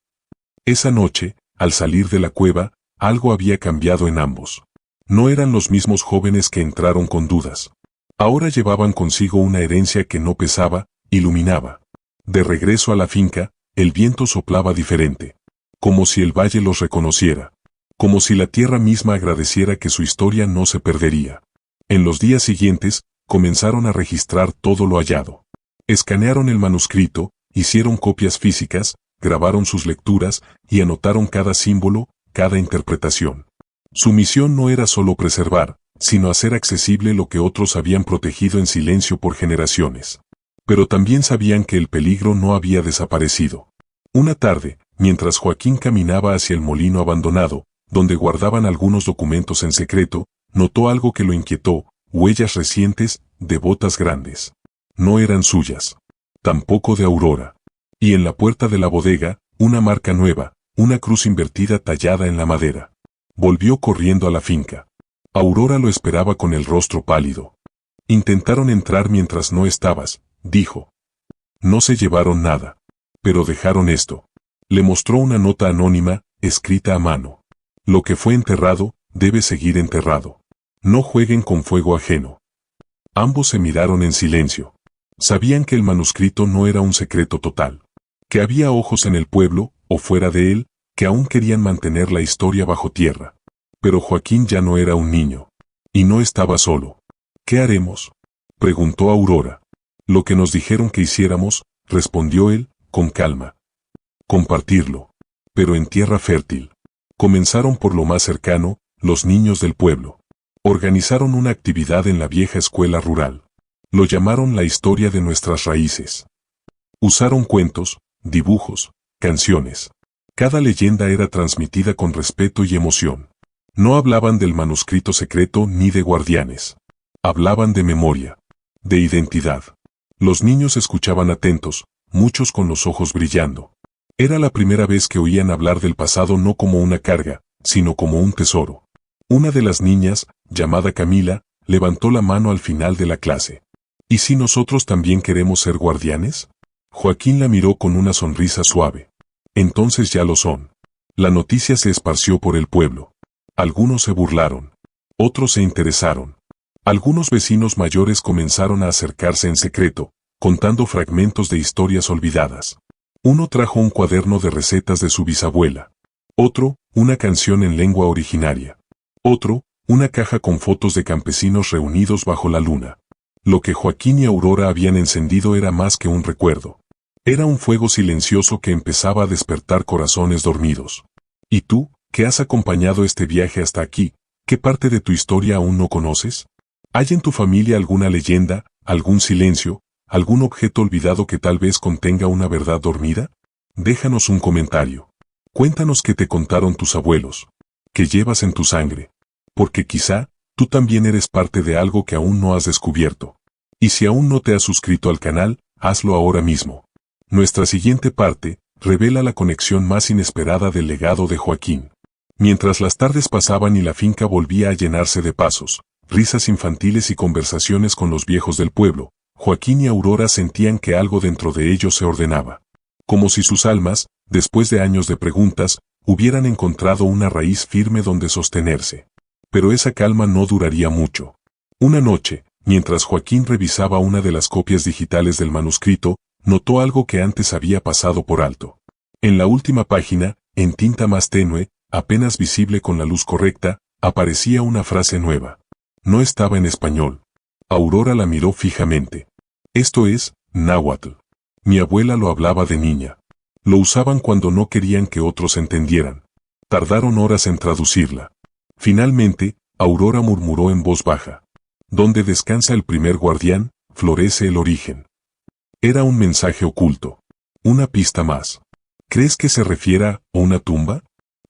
[SPEAKER 1] Esa noche, al salir de la cueva, algo había cambiado en ambos. No eran los mismos jóvenes que entraron con dudas. Ahora llevaban consigo una herencia que no pesaba, iluminaba. De regreso a la finca, el viento soplaba diferente. Como si el valle los reconociera. Como si la tierra misma agradeciera que su historia no se perdería. En los días siguientes, comenzaron a registrar todo lo hallado. Escanearon el manuscrito, hicieron copias físicas, grabaron sus lecturas y anotaron cada símbolo, cada interpretación. Su misión no era solo preservar, sino hacer accesible lo que otros habían protegido en silencio por generaciones. Pero también sabían que el peligro no había desaparecido. Una tarde, mientras Joaquín caminaba hacia el molino abandonado, donde guardaban algunos documentos en secreto, notó algo que lo inquietó, huellas recientes, de botas grandes. No eran suyas. Tampoco de Aurora. Y en la puerta de la bodega, una marca nueva, una cruz invertida tallada en la madera. Volvió corriendo a la finca. Aurora lo esperaba con el rostro pálido. Intentaron entrar mientras no estabas, dijo. No se llevaron nada. Pero dejaron esto. Le mostró una nota anónima, escrita a mano. Lo que fue enterrado, debe seguir enterrado. No jueguen con fuego ajeno. Ambos se miraron en silencio. Sabían que el manuscrito no era un secreto total. que había ojos en el pueblo, o fuera de él, que aún querían mantener la historia bajo tierra. Pero Joaquín ya no era un niño. Y no estaba solo. ¿Qué haremos?, preguntó Aurora. Lo que nos dijeron que hiciéramos, respondió él, con calma. Compartirlo. Pero en tierra fértil. Comenzaron por lo más cercano, los niños del pueblo. Organizaron una actividad en la vieja escuela rural. Lo llamaron la historia de nuestras raíces. Usaron cuentos, dibujos, canciones. Cada leyenda era transmitida con respeto y emoción. No hablaban del manuscrito secreto ni de guardianes. Hablaban de memoria, de identidad. Los niños escuchaban atentos, muchos con los ojos brillando. Era la primera vez que oían hablar del pasado no como una carga, sino como un tesoro. Una de las niñas, llamada Camila, levantó la mano al final de la clase. ¿Y si nosotros también queremos ser guardianes? Joaquín la miró con una sonrisa suave. Entonces ya lo son. La noticia se esparció por el pueblo. Algunos se burlaron. Otros se interesaron. Algunos vecinos mayores comenzaron a acercarse en secreto, contando fragmentos de historias olvidadas. Uno trajo un cuaderno de recetas de su bisabuela. Otro, una canción en lengua originaria. Otro, una caja con fotos de campesinos reunidos bajo la luna. Lo que Joaquín y Aurora habían encendido era más que un recuerdo. Era un fuego silencioso que empezaba a despertar corazones dormidos. ¿Y tú, que has acompañado este viaje hasta aquí, qué parte de tu historia aún no conoces? ¿Hay en tu familia alguna leyenda, algún silencio, algún objeto olvidado que tal vez contenga una verdad dormida? Déjanos un comentario. Cuéntanos qué te contaron tus abuelos, que llevas en tu sangre. Porque quizá, tú también eres parte de algo que aún no has descubierto. Y si aún no te has suscrito al canal, hazlo ahora mismo. Nuestra siguiente parte revela la conexión más inesperada del legado de Joaquín. Mientras las tardes pasaban y la finca volvía a llenarse de pasos, risas infantiles y conversaciones con los viejos del pueblo, Joaquín y Aurora sentían que algo dentro de ellos se ordenaba. Como si sus almas, después de años de preguntas, hubieran encontrado una raíz firme donde sostenerse. Pero esa calma no duraría mucho. Una noche, mientras Joaquín revisaba una de las copias digitales del manuscrito, notó algo que antes había pasado por alto. En la última página, en tinta más tenue, apenas visible con la luz correcta, aparecía una frase nueva. No estaba en español. Aurora la miró fijamente. Esto es, náhuatl. Mi abuela lo hablaba de niña. Lo usaban cuando no querían que otros entendieran. Tardaron horas en traducirla. Finalmente, Aurora murmuró en voz baja. Donde descansa el primer guardián, florece el origen. Era un mensaje oculto. Una pista más. ¿Crees que se refiera a una tumba?,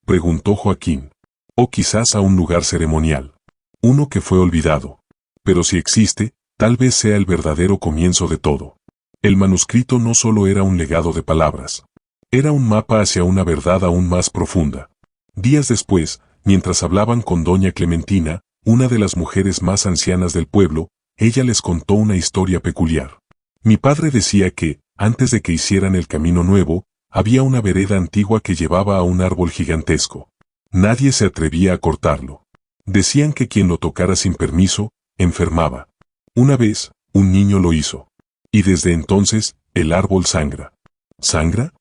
[SPEAKER 1] preguntó Joaquín. O quizás a un lugar ceremonial. Uno que fue olvidado. Pero si existe, tal vez sea el verdadero comienzo de todo. El manuscrito no solo era un legado de palabras. Era un mapa hacia una verdad aún más profunda. Días después, mientras hablaban con doña Clementina, una de las mujeres más ancianas del pueblo, ella les contó una historia peculiar. Mi padre decía que, antes de que hicieran el camino nuevo, había una vereda antigua que llevaba a un árbol gigantesco. Nadie se atrevía a cortarlo. Decían que quien lo tocara sin permiso, enfermaba. Una vez, un niño lo hizo. Y desde entonces, el árbol sangra. ¿Sangra?,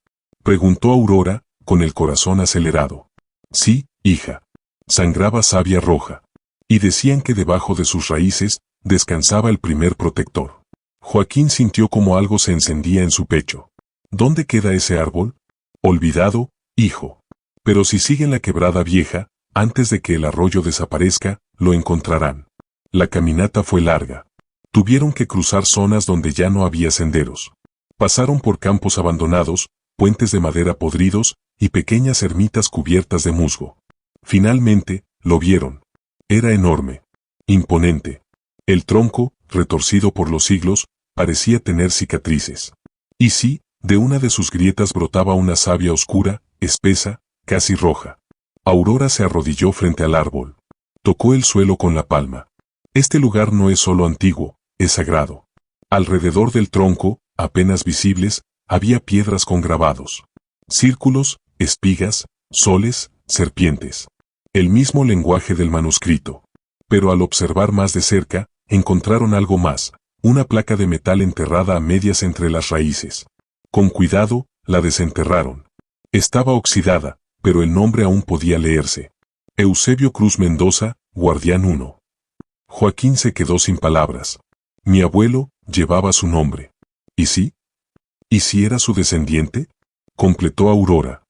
[SPEAKER 1] preguntó Aurora, con el corazón acelerado. Sí, hija. Sangraba savia roja. Y decían que debajo de sus raíces, descansaba el primer protector. Joaquín sintió como algo se encendía en su pecho. ¿Dónde queda ese árbol? Olvidado, hijo. Pero si siguen la quebrada vieja, antes de que el arroyo desaparezca, lo encontrarán. La caminata fue larga. Tuvieron que cruzar zonas donde ya no había senderos. Pasaron por campos abandonados, puentes de madera podridos, y pequeñas ermitas cubiertas de musgo. Finalmente, lo vieron. Era enorme. Imponente. El tronco, retorcido por los siglos, parecía tener cicatrices. Y sí, de una de sus grietas brotaba una savia oscura, espesa, casi roja. Aurora se arrodilló frente al árbol. Tocó el suelo con la palma. Este lugar no es solo antiguo, es sagrado. Alrededor del tronco, apenas visibles, había piedras con grabados. Círculos, espigas, soles, serpientes. El mismo lenguaje del manuscrito. Pero al observar más de cerca, encontraron algo más, una placa de metal enterrada a medias entre las raíces. Con cuidado, la desenterraron. Estaba oxidada, pero el nombre aún podía leerse. Eusebio Cruz Mendoza, Guardián 1. Joaquín se quedó sin palabras. Mi abuelo llevaba su nombre. ¿Y sí? ¿Y si era su descendiente? Completó Aurora.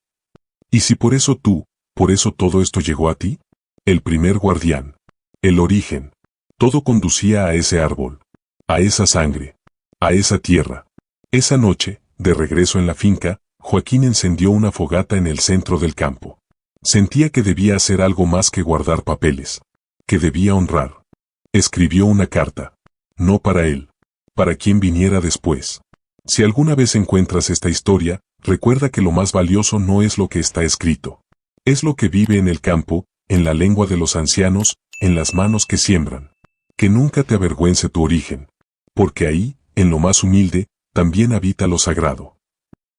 [SPEAKER 1] ¿Y si por eso todo esto llegó a ti? El primer guardián. El origen. Todo conducía a ese árbol. A esa sangre. A esa tierra. Esa noche, de regreso en la finca, Joaquín encendió una fogata en el centro del campo. Sentía que debía hacer algo más que guardar papeles. Que debía honrar. Escribió una carta. No para él. Para quien viniera después. Si alguna vez encuentras esta historia, recuerda que lo más valioso no es lo que está escrito. Es lo que vive en el campo, en la lengua de los ancianos, en las manos que siembran. Que nunca te avergüence tu origen. Porque ahí, en lo más humilde, también habita lo sagrado.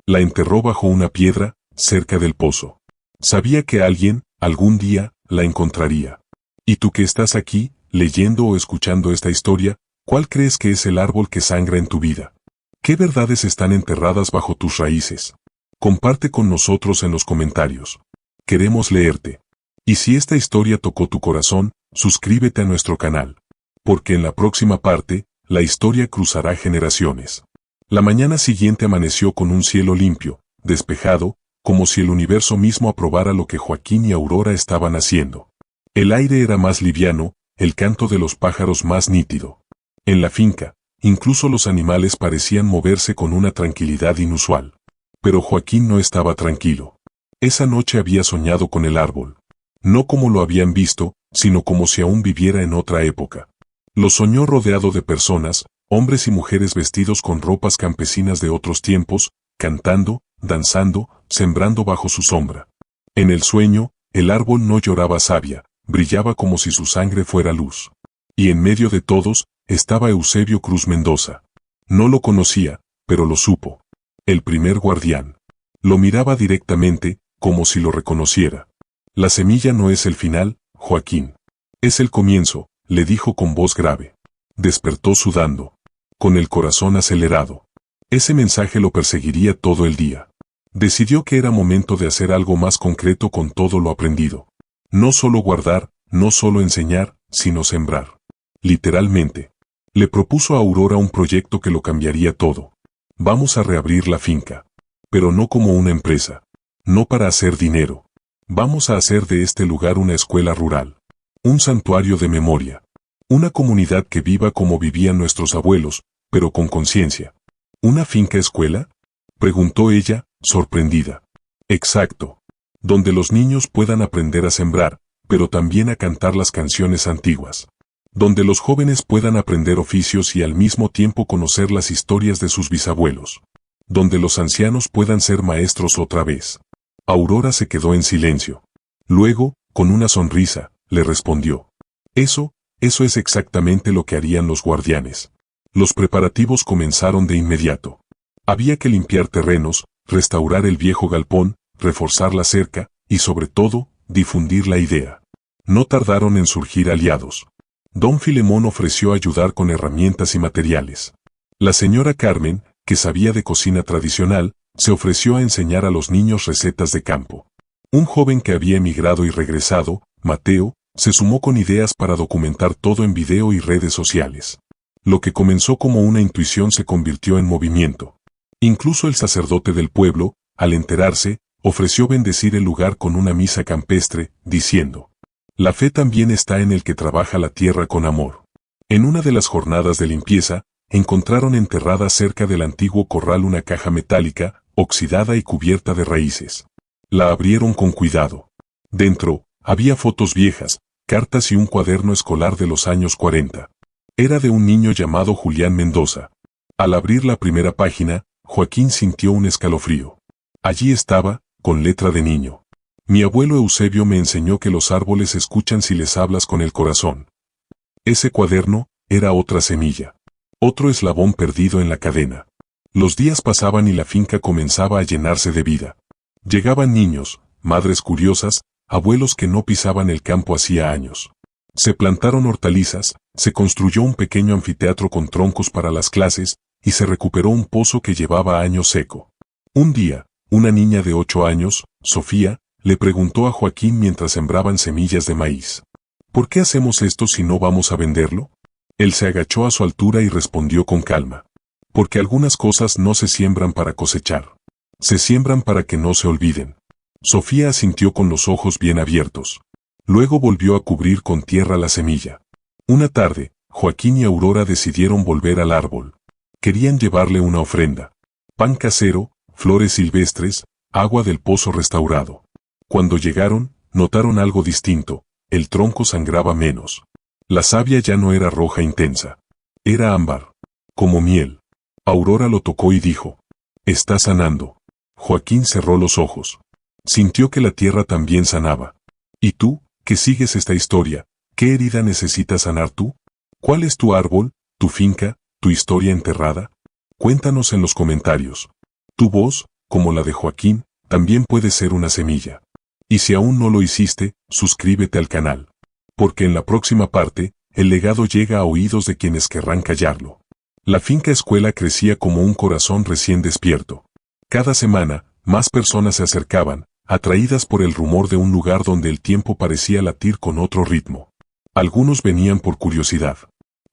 [SPEAKER 1] La enterró bajo una piedra, cerca del pozo. Sabía que alguien, algún día, la encontraría. Y tú que estás aquí, leyendo o escuchando esta historia, ¿cuál crees que es el árbol que sangra en tu vida? ¿Qué verdades están enterradas bajo tus raíces? Comparte con nosotros en los comentarios. Queremos leerte. Y si esta historia tocó tu corazón, suscríbete a nuestro canal. Porque en la próxima parte, la historia cruzará generaciones. La mañana siguiente amaneció con un cielo limpio, despejado, como si el universo mismo aprobara lo que Joaquín y Aurora estaban haciendo. El aire era más liviano, el canto de los pájaros más nítido. En la finca, incluso los animales parecían moverse con una tranquilidad inusual. Pero Joaquín no estaba tranquilo. Esa noche había soñado con el árbol. No como lo habían visto, sino como si aún viviera en otra época. Lo soñó rodeado de personas, hombres y mujeres vestidos con ropas campesinas de otros tiempos, cantando, danzando, sembrando bajo su sombra. En el sueño, el árbol no lloraba savia, brillaba como si su sangre fuera luz. Y en medio de todos, estaba Eusebio Cruz Mendoza. No lo conocía, pero lo supo. El primer guardián. Lo miraba directamente, como si lo reconociera. La semilla no es el final, Joaquín. Es el comienzo, le dijo con voz grave. Despertó sudando. Con el corazón acelerado. Ese mensaje lo perseguiría todo el día. Decidió que era momento de hacer algo más concreto con todo lo aprendido. No solo guardar, no solo enseñar, sino sembrar. Literalmente. Le propuso a Aurora un proyecto que lo cambiaría todo. Vamos a reabrir la finca. Pero no como una empresa. No para hacer dinero. Vamos a hacer de este lugar una escuela rural. Un santuario de memoria. Una comunidad que viva como vivían nuestros abuelos, pero con conciencia. ¿Una finca escuela? Preguntó ella, sorprendida. Exacto. Donde los niños puedan aprender a sembrar, pero también a cantar las canciones antiguas. Donde los jóvenes puedan aprender oficios y al mismo tiempo conocer las historias de sus bisabuelos. Donde los ancianos puedan ser maestros otra vez. Aurora se quedó en silencio. Luego, con una sonrisa, le respondió. Eso es exactamente lo que harían los guardianes. Los preparativos comenzaron de inmediato. Había que limpiar terrenos, restaurar el viejo galpón, reforzar la cerca, y sobre todo, difundir la idea. No tardaron en surgir aliados. Don Filemón ofreció ayudar con herramientas y materiales. La señora Carmen, que sabía de cocina tradicional, se ofreció a enseñar a los niños recetas de campo. Un joven que había emigrado y regresado, Mateo, se sumó con ideas para documentar todo en video y redes sociales. Lo que comenzó como una intuición se convirtió en movimiento. Incluso el sacerdote del pueblo, al enterarse, ofreció bendecir el lugar con una misa campestre, diciendo: la fe también está en el que trabaja la tierra con amor. En una de las jornadas de limpieza, encontraron enterrada cerca del antiguo corral una caja metálica, oxidada y cubierta de raíces. La abrieron con cuidado. Dentro, había fotos viejas, cartas y un cuaderno escolar de los años 40. Era de un niño llamado Julián Mendoza. Al abrir la primera página, Joaquín sintió un escalofrío. Allí estaba, con letra de niño. Mi abuelo Eusebio me enseñó que los árboles escuchan si les hablas con el corazón. Ese cuaderno era otra semilla. Otro eslabón perdido en la cadena. Los días pasaban y la finca comenzaba a llenarse de vida. Llegaban niños, madres curiosas, abuelos que no pisaban el campo hacía años. Se plantaron hortalizas, se construyó un pequeño anfiteatro con troncos para las clases, y se recuperó un pozo que llevaba años seco. Un día, una niña de 8 años, Sofía, le preguntó a Joaquín mientras sembraban semillas de maíz. ¿Por qué hacemos esto si no vamos a venderlo? Él se agachó a su altura y respondió con calma. Porque algunas cosas no se siembran para cosechar. Se siembran para que no se olviden. Sofía asintió con los ojos bien abiertos. Luego volvió a cubrir con tierra la semilla. Una tarde, Joaquín y Aurora decidieron volver al árbol. Querían llevarle una ofrenda. Pan casero, flores silvestres, agua del pozo restaurado. Cuando llegaron, notaron algo distinto. El tronco sangraba menos. La savia ya no era roja intensa. Era ámbar. Como miel. Aurora lo tocó y dijo: «Está sanando». Joaquín cerró los ojos. Sintió que la tierra también sanaba. ¿Y tú, que sigues esta historia, qué herida necesitas sanar tú? ¿Cuál es tu árbol, tu finca, tu historia enterrada? Cuéntanos en los comentarios. Tu voz, como la de Joaquín, también puede ser una semilla. Y si aún no lo hiciste, suscríbete al canal. Porque en la próxima parte, el legado llega a oídos de quienes querrán callarlo. La finca escuela crecía como un corazón recién despierto. Cada semana, más personas se acercaban, atraídas por el rumor de un lugar donde el tiempo parecía latir con otro ritmo. Algunos venían por curiosidad.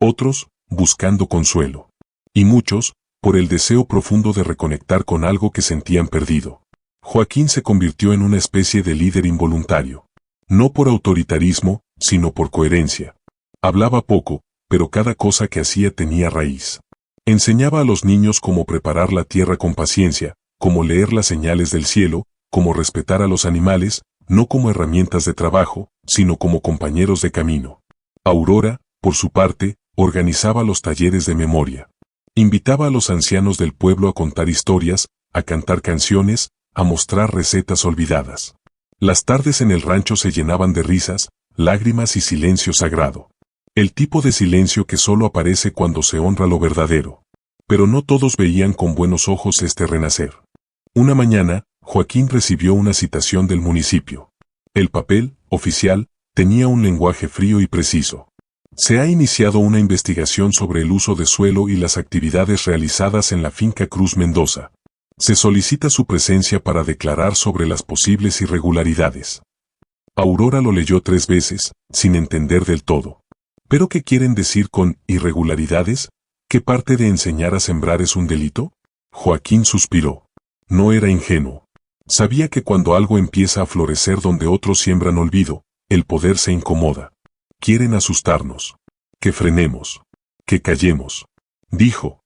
[SPEAKER 1] Otros, buscando consuelo. Y muchos, por el deseo profundo de reconectar con algo que sentían perdido. Joaquín se convirtió en una especie de líder involuntario. No por autoritarismo, sino por coherencia. Hablaba poco, pero cada cosa que hacía tenía raíz. Enseñaba a los niños cómo preparar la tierra con paciencia, cómo leer las señales del cielo, cómo respetar a los animales, no como herramientas de trabajo, sino como compañeros de camino. Aurora, por su parte, organizaba los talleres de memoria. Invitaba a los ancianos del pueblo a contar historias, a cantar canciones, a mostrar recetas olvidadas. Las tardes en el rancho se llenaban de risas, lágrimas y silencio sagrado. El tipo de silencio que solo aparece cuando se honra lo verdadero. Pero no todos veían con buenos ojos este renacer. Una mañana, Joaquín recibió una citación del municipio. El papel, oficial, tenía un lenguaje frío y preciso. Se ha iniciado una investigación sobre el uso de suelo y las actividades realizadas en la finca Cruz Mendoza. Se solicita su presencia para declarar sobre las posibles irregularidades. Aurora lo leyó 3 veces, sin entender del todo. ¿Pero qué quieren decir con irregularidades? ¿Qué parte de enseñar a sembrar es un delito? Joaquín suspiró. No era ingenuo. Sabía que cuando algo empieza a florecer donde otros siembran olvido, el poder se incomoda. Quieren asustarnos. Que frenemos. Que callemos. Dijo.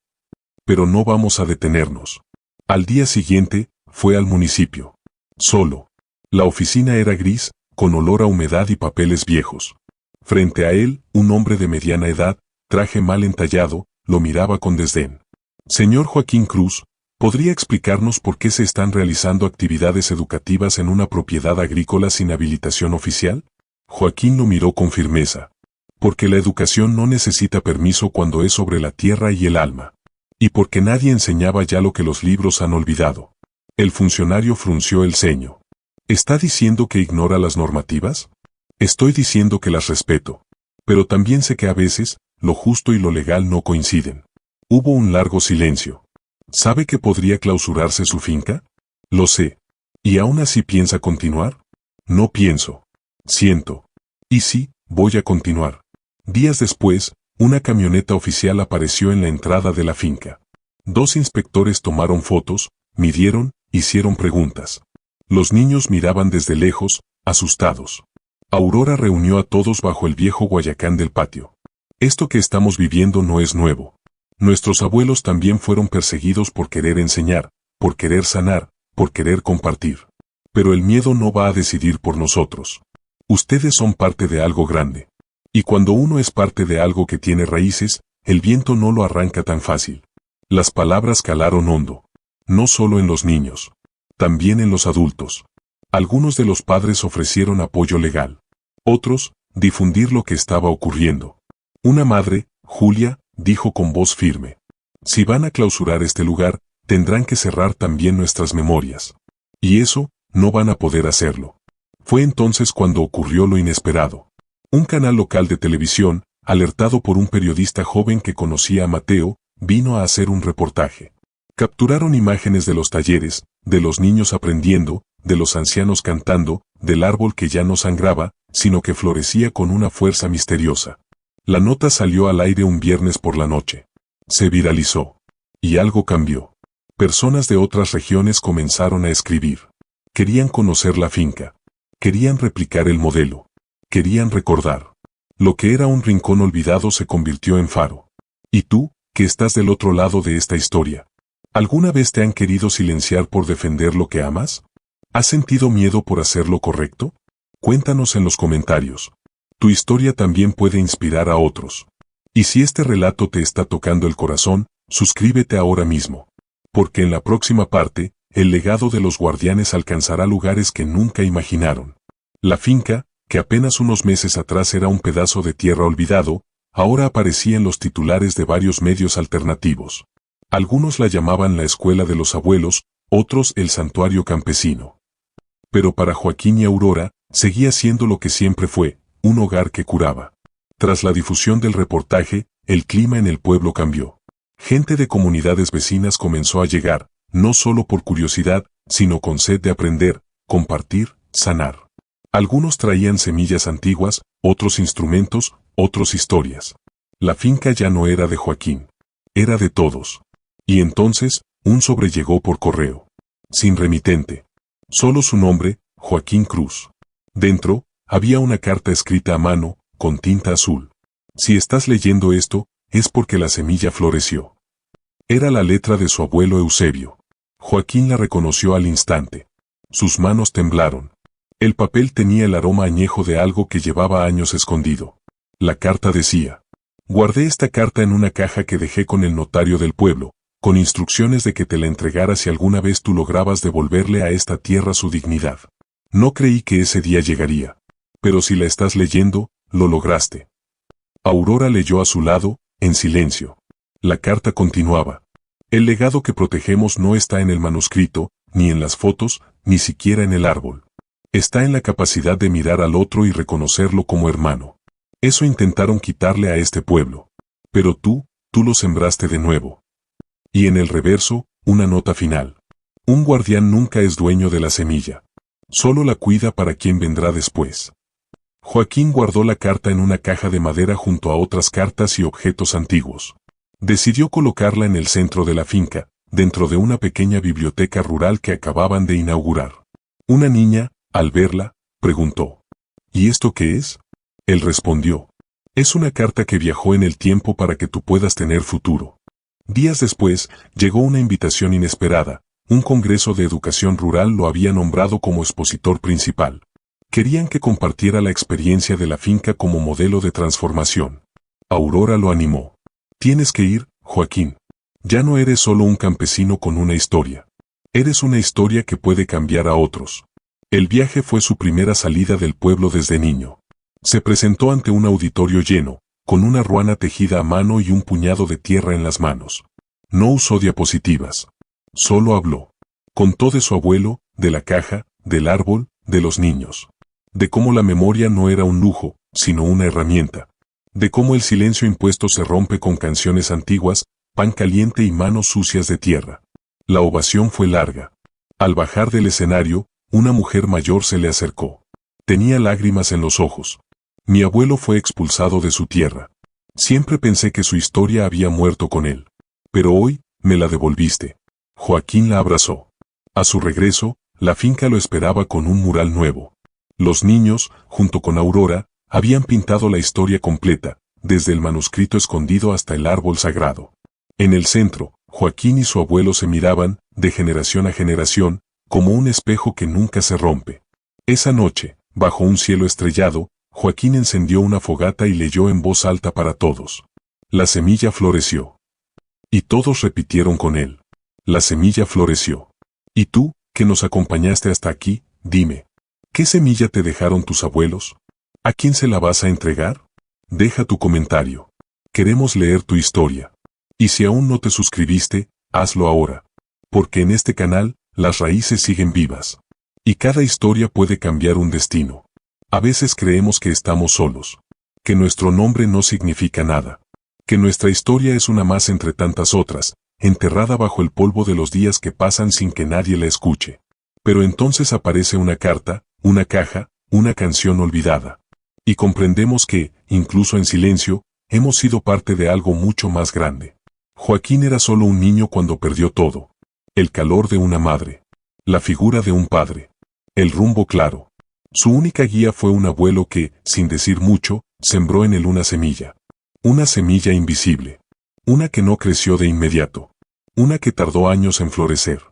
[SPEAKER 1] Pero no vamos a detenernos. Al día siguiente, fue al municipio. Solo. La oficina era gris, con olor a humedad y papeles viejos. Frente a él, un hombre de mediana edad, traje mal entallado, lo miraba con desdén. Señor Joaquín Cruz, ¿podría explicarnos por qué se están realizando actividades educativas en una propiedad agrícola sin habilitación oficial? Joaquín lo miró con firmeza. Porque la educación no necesita permiso cuando es sobre la tierra y el alma. Y porque nadie enseñaba ya lo que los libros han olvidado. El funcionario frunció el ceño. ¿Está diciendo que ignora las normativas? Estoy diciendo que las respeto. Pero también sé que a veces, lo justo y lo legal no coinciden. Hubo un largo silencio. ¿Sabe que podría clausurarse su finca? Lo sé. ¿Y aún así piensa continuar? No pienso. Siento. Y sí, voy a continuar. Días después, una camioneta oficial apareció en la entrada de la finca. 2 inspectores tomaron fotos, midieron, hicieron preguntas. Los niños miraban desde lejos, asustados. Aurora reunió a todos bajo el viejo guayacán del patio. Esto que estamos viviendo no es nuevo. Nuestros abuelos también fueron perseguidos por querer enseñar, por querer sanar, por querer compartir. Pero el miedo no va a decidir por nosotros. Ustedes son parte de algo grande. Y cuando uno es parte de algo que tiene raíces, el viento no lo arranca tan fácil. Las palabras calaron hondo. No solo en los niños. También en los adultos. Algunos de los padres ofrecieron apoyo legal. Otros, difundir lo que estaba ocurriendo. Una madre, Julia, dijo con voz firme. Si van a clausurar este lugar, tendrán que cerrar también nuestras memorias. Y eso, no van a poder hacerlo. Fue entonces cuando ocurrió lo inesperado. Un canal local de televisión, alertado por un periodista joven que conocía a Mateo, vino a hacer un reportaje. Capturaron imágenes de los talleres, de los niños aprendiendo, de los ancianos cantando, del árbol que ya no sangraba, sino que florecía con una fuerza misteriosa. La nota salió al aire un viernes por la noche. Se viralizó. Y algo cambió. Personas de otras regiones comenzaron a escribir. Querían conocer la finca. Querían replicar el modelo. Querían recordar. Lo que era un rincón olvidado se convirtió en faro. ¿Y tú, que estás del otro lado de esta historia? ¿Alguna vez te han querido silenciar por defender lo que amas? ¿Has sentido miedo por hacer lo correcto? Cuéntanos en los comentarios. Tu historia también puede inspirar a otros. Y si este relato te está tocando el corazón, suscríbete ahora mismo. Porque en la próxima parte, el legado de los guardianes alcanzará lugares que nunca imaginaron. La finca, que apenas unos meses atrás era un pedazo de tierra olvidado, ahora aparecía en los titulares de varios medios alternativos. Algunos la llamaban la escuela de los abuelos, otros el santuario campesino. Pero para Joaquín y Aurora, seguía siendo lo que siempre fue, un hogar que curaba. Tras la difusión del reportaje, el clima en el pueblo cambió. Gente de comunidades vecinas comenzó a llegar, no solo por curiosidad, sino con sed de aprender, compartir, sanar. Algunos traían semillas antiguas, otros instrumentos, otros historias. La finca ya no era de Joaquín. Era de todos. Y entonces, un sobre llegó por correo. Sin remitente. Solo su nombre, Joaquín Cruz. Dentro, había una carta escrita a mano, con tinta azul. Si estás leyendo esto, es porque la semilla floreció. Era la letra de su abuelo Eusebio. Joaquín la reconoció al instante. Sus manos temblaron. El papel tenía el aroma añejo de algo que llevaba años escondido. La carta decía: guardé esta carta en una caja que dejé con el notario del pueblo, con instrucciones de que te la entregara si alguna vez tú lograbas devolverle a esta tierra su dignidad. No creí que ese día llegaría. Pero si la estás leyendo, lo lograste. Aurora leyó a su lado, en silencio. La carta continuaba. El legado que protegemos no está en el manuscrito, ni en las fotos, ni siquiera en el árbol. Está en la capacidad de mirar al otro y reconocerlo como hermano. Eso intentaron quitarle a este pueblo. Pero tú lo sembraste de nuevo. Y en el reverso, una nota final. Un guardián nunca es dueño de la semilla. Solo la cuida para quien vendrá después. Joaquín guardó la carta en una caja de madera junto a otras cartas y objetos antiguos. Decidió colocarla en el centro de la finca, dentro de una pequeña biblioteca rural que acababan de inaugurar. Una niña, al verla, preguntó: ¿y esto qué es? Él respondió: es una carta que viajó en el tiempo para que tú puedas tener futuro. Días después, llegó una invitación inesperada. Un congreso de educación rural lo había nombrado como expositor principal. Querían que compartiera la experiencia de la finca como modelo de transformación. Aurora lo animó. Tienes que ir, Joaquín. Ya no eres solo un campesino con una historia. Eres una historia que puede cambiar a otros. El viaje fue su primera salida del pueblo desde niño. Se presentó ante un auditorio lleno, con una ruana tejida a mano y un puñado de tierra en las manos. No usó diapositivas. Solo habló. Contó de su abuelo, de la caja, del árbol, de los niños. De cómo la memoria no era un lujo, sino una herramienta. De cómo el silencio impuesto se rompe con canciones antiguas, pan caliente y manos sucias de tierra. La ovación fue larga. Al bajar del escenario, una mujer mayor se le acercó. Tenía lágrimas en los ojos. Mi abuelo fue expulsado de su tierra. Siempre pensé que su historia había muerto con él. Pero hoy, me la devolviste. Joaquín la abrazó. A su regreso, la finca lo esperaba con un mural nuevo. Los niños, junto con Aurora, habían pintado la historia completa, desde el manuscrito escondido hasta el árbol sagrado. En el centro, Joaquín y su abuelo se miraban, de generación a generación, como un espejo que nunca se rompe. Esa noche, bajo un cielo estrellado, Joaquín encendió una fogata y leyó en voz alta para todos. La semilla floreció. Y todos repitieron con él. La semilla floreció. Y tú, que nos acompañaste hasta aquí, dime, ¿qué semilla te dejaron tus abuelos? ¿A quién se la vas a entregar? Deja tu comentario. Queremos leer tu historia. Y si aún no te suscribiste, hazlo ahora. Porque en este canal, las raíces siguen vivas. Y cada historia puede cambiar un destino. A veces creemos que estamos solos. Que nuestro nombre no significa nada. Que nuestra historia es una más entre tantas otras, enterrada bajo el polvo de los días que pasan sin que nadie la escuche. Pero entonces aparece una carta, una caja, una canción olvidada. Y comprendemos que, incluso en silencio, hemos sido parte de algo mucho más grande. Joaquín era solo un niño cuando perdió todo. El calor de una madre. La figura de un padre. El rumbo claro. Su única guía fue un abuelo que, sin decir mucho, sembró en él una semilla. Una semilla invisible. Una que no creció de inmediato. Una que tardó años en florecer.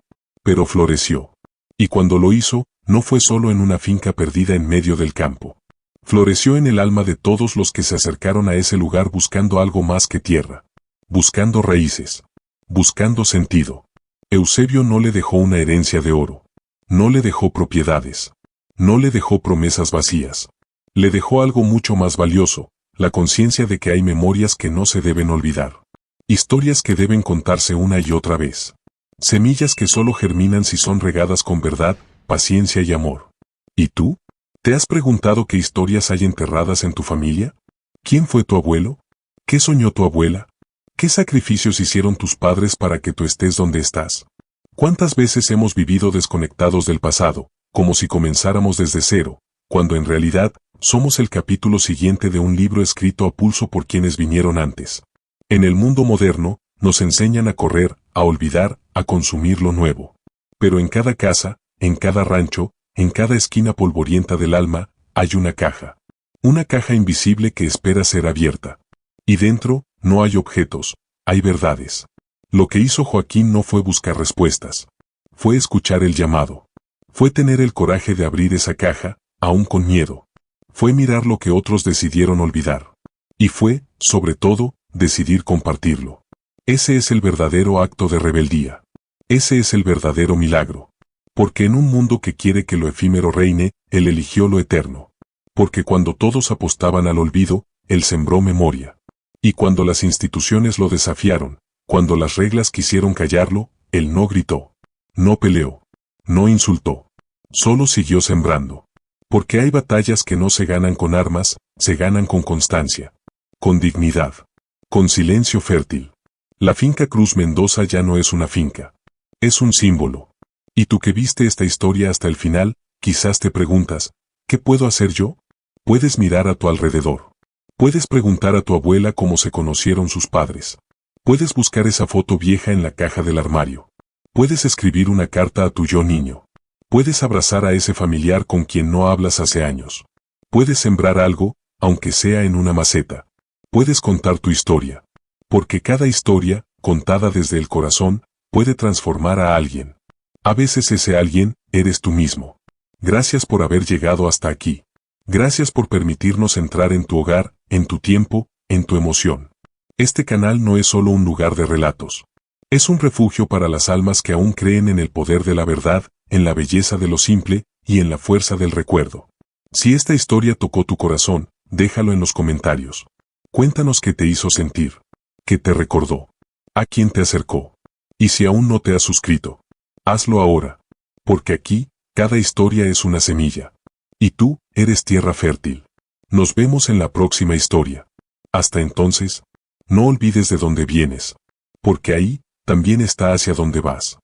[SPEAKER 1] Pero floreció. Y cuando lo hizo, no fue solo en una finca perdida en medio del campo. Floreció en el alma de todos los que se acercaron a ese lugar buscando algo más que tierra. Buscando raíces. Buscando sentido. Eusebio no le dejó una herencia de oro. No le dejó propiedades. No le dejó promesas vacías. Le dejó algo mucho más valioso, la conciencia de que hay memorias que no se deben olvidar. Historias que deben contarse una y otra vez. Semillas que solo germinan si son regadas con verdad, paciencia y amor. ¿Y tú? ¿Te has preguntado qué historias hay enterradas en tu familia? ¿Quién fue tu abuelo? ¿Qué soñó tu abuela? ¿Qué sacrificios hicieron tus padres para que tú estés donde estás? ¿Cuántas veces hemos vivido desconectados del pasado, como si comenzáramos desde cero, cuando en realidad somos el capítulo siguiente de un libro escrito a pulso por quienes vinieron antes? En el mundo moderno, nos enseñan a correr, a olvidar, a consumir lo nuevo. Pero en cada casa, en cada rancho, en cada esquina polvorienta del alma, hay una caja. Una caja invisible que espera ser abierta. Y dentro, no hay objetos, hay verdades. Lo que hizo Joaquín no fue buscar respuestas. Fue escuchar el llamado. Fue tener el coraje de abrir esa caja, aún con miedo. Fue mirar lo que otros decidieron olvidar. Y fue, sobre todo, decidir compartirlo. Ese es el verdadero acto de rebeldía. Ese es el verdadero milagro. Porque en un mundo que quiere que lo efímero reine, él eligió lo eterno. Porque cuando todos apostaban al olvido, él sembró memoria. Y cuando las instituciones lo desafiaron, cuando las reglas quisieron callarlo, él no gritó. No peleó. No insultó. Solo siguió sembrando. Porque hay batallas que no se ganan con armas, se ganan con constancia. Con dignidad. Con silencio fértil. La finca Cruz Mendoza ya no es una finca. Es un símbolo. Y tú que viste esta historia hasta el final, quizás te preguntas, ¿qué puedo hacer yo? Puedes mirar a tu alrededor. Puedes preguntar a tu abuela cómo se conocieron sus padres. Puedes buscar esa foto vieja en la caja del armario. Puedes escribir una carta a tu yo niño. Puedes abrazar a ese familiar con quien no hablas hace años. Puedes sembrar algo, aunque sea en una maceta. Puedes contar tu historia. Porque cada historia, contada desde el corazón, puede transformar a alguien. A veces ese alguien, eres tú mismo. Gracias por haber llegado hasta aquí. Gracias por permitirnos entrar en tu hogar, en tu tiempo, en tu emoción. Este canal no es solo un lugar de relatos. Es un refugio para las almas que aún creen en el poder de la verdad, en la belleza de lo simple, y en la fuerza del recuerdo. Si esta historia tocó tu corazón, déjalo en los comentarios. Cuéntanos qué te hizo sentir. ¿Qué te recordó? ¿A quién te acercó? Y si aún no te has suscrito, hazlo ahora. Porque aquí, cada historia es una semilla. Y tú, eres tierra fértil. Nos vemos en la próxima historia. Hasta entonces, no olvides de dónde vienes. Porque ahí, también está hacia dónde vas.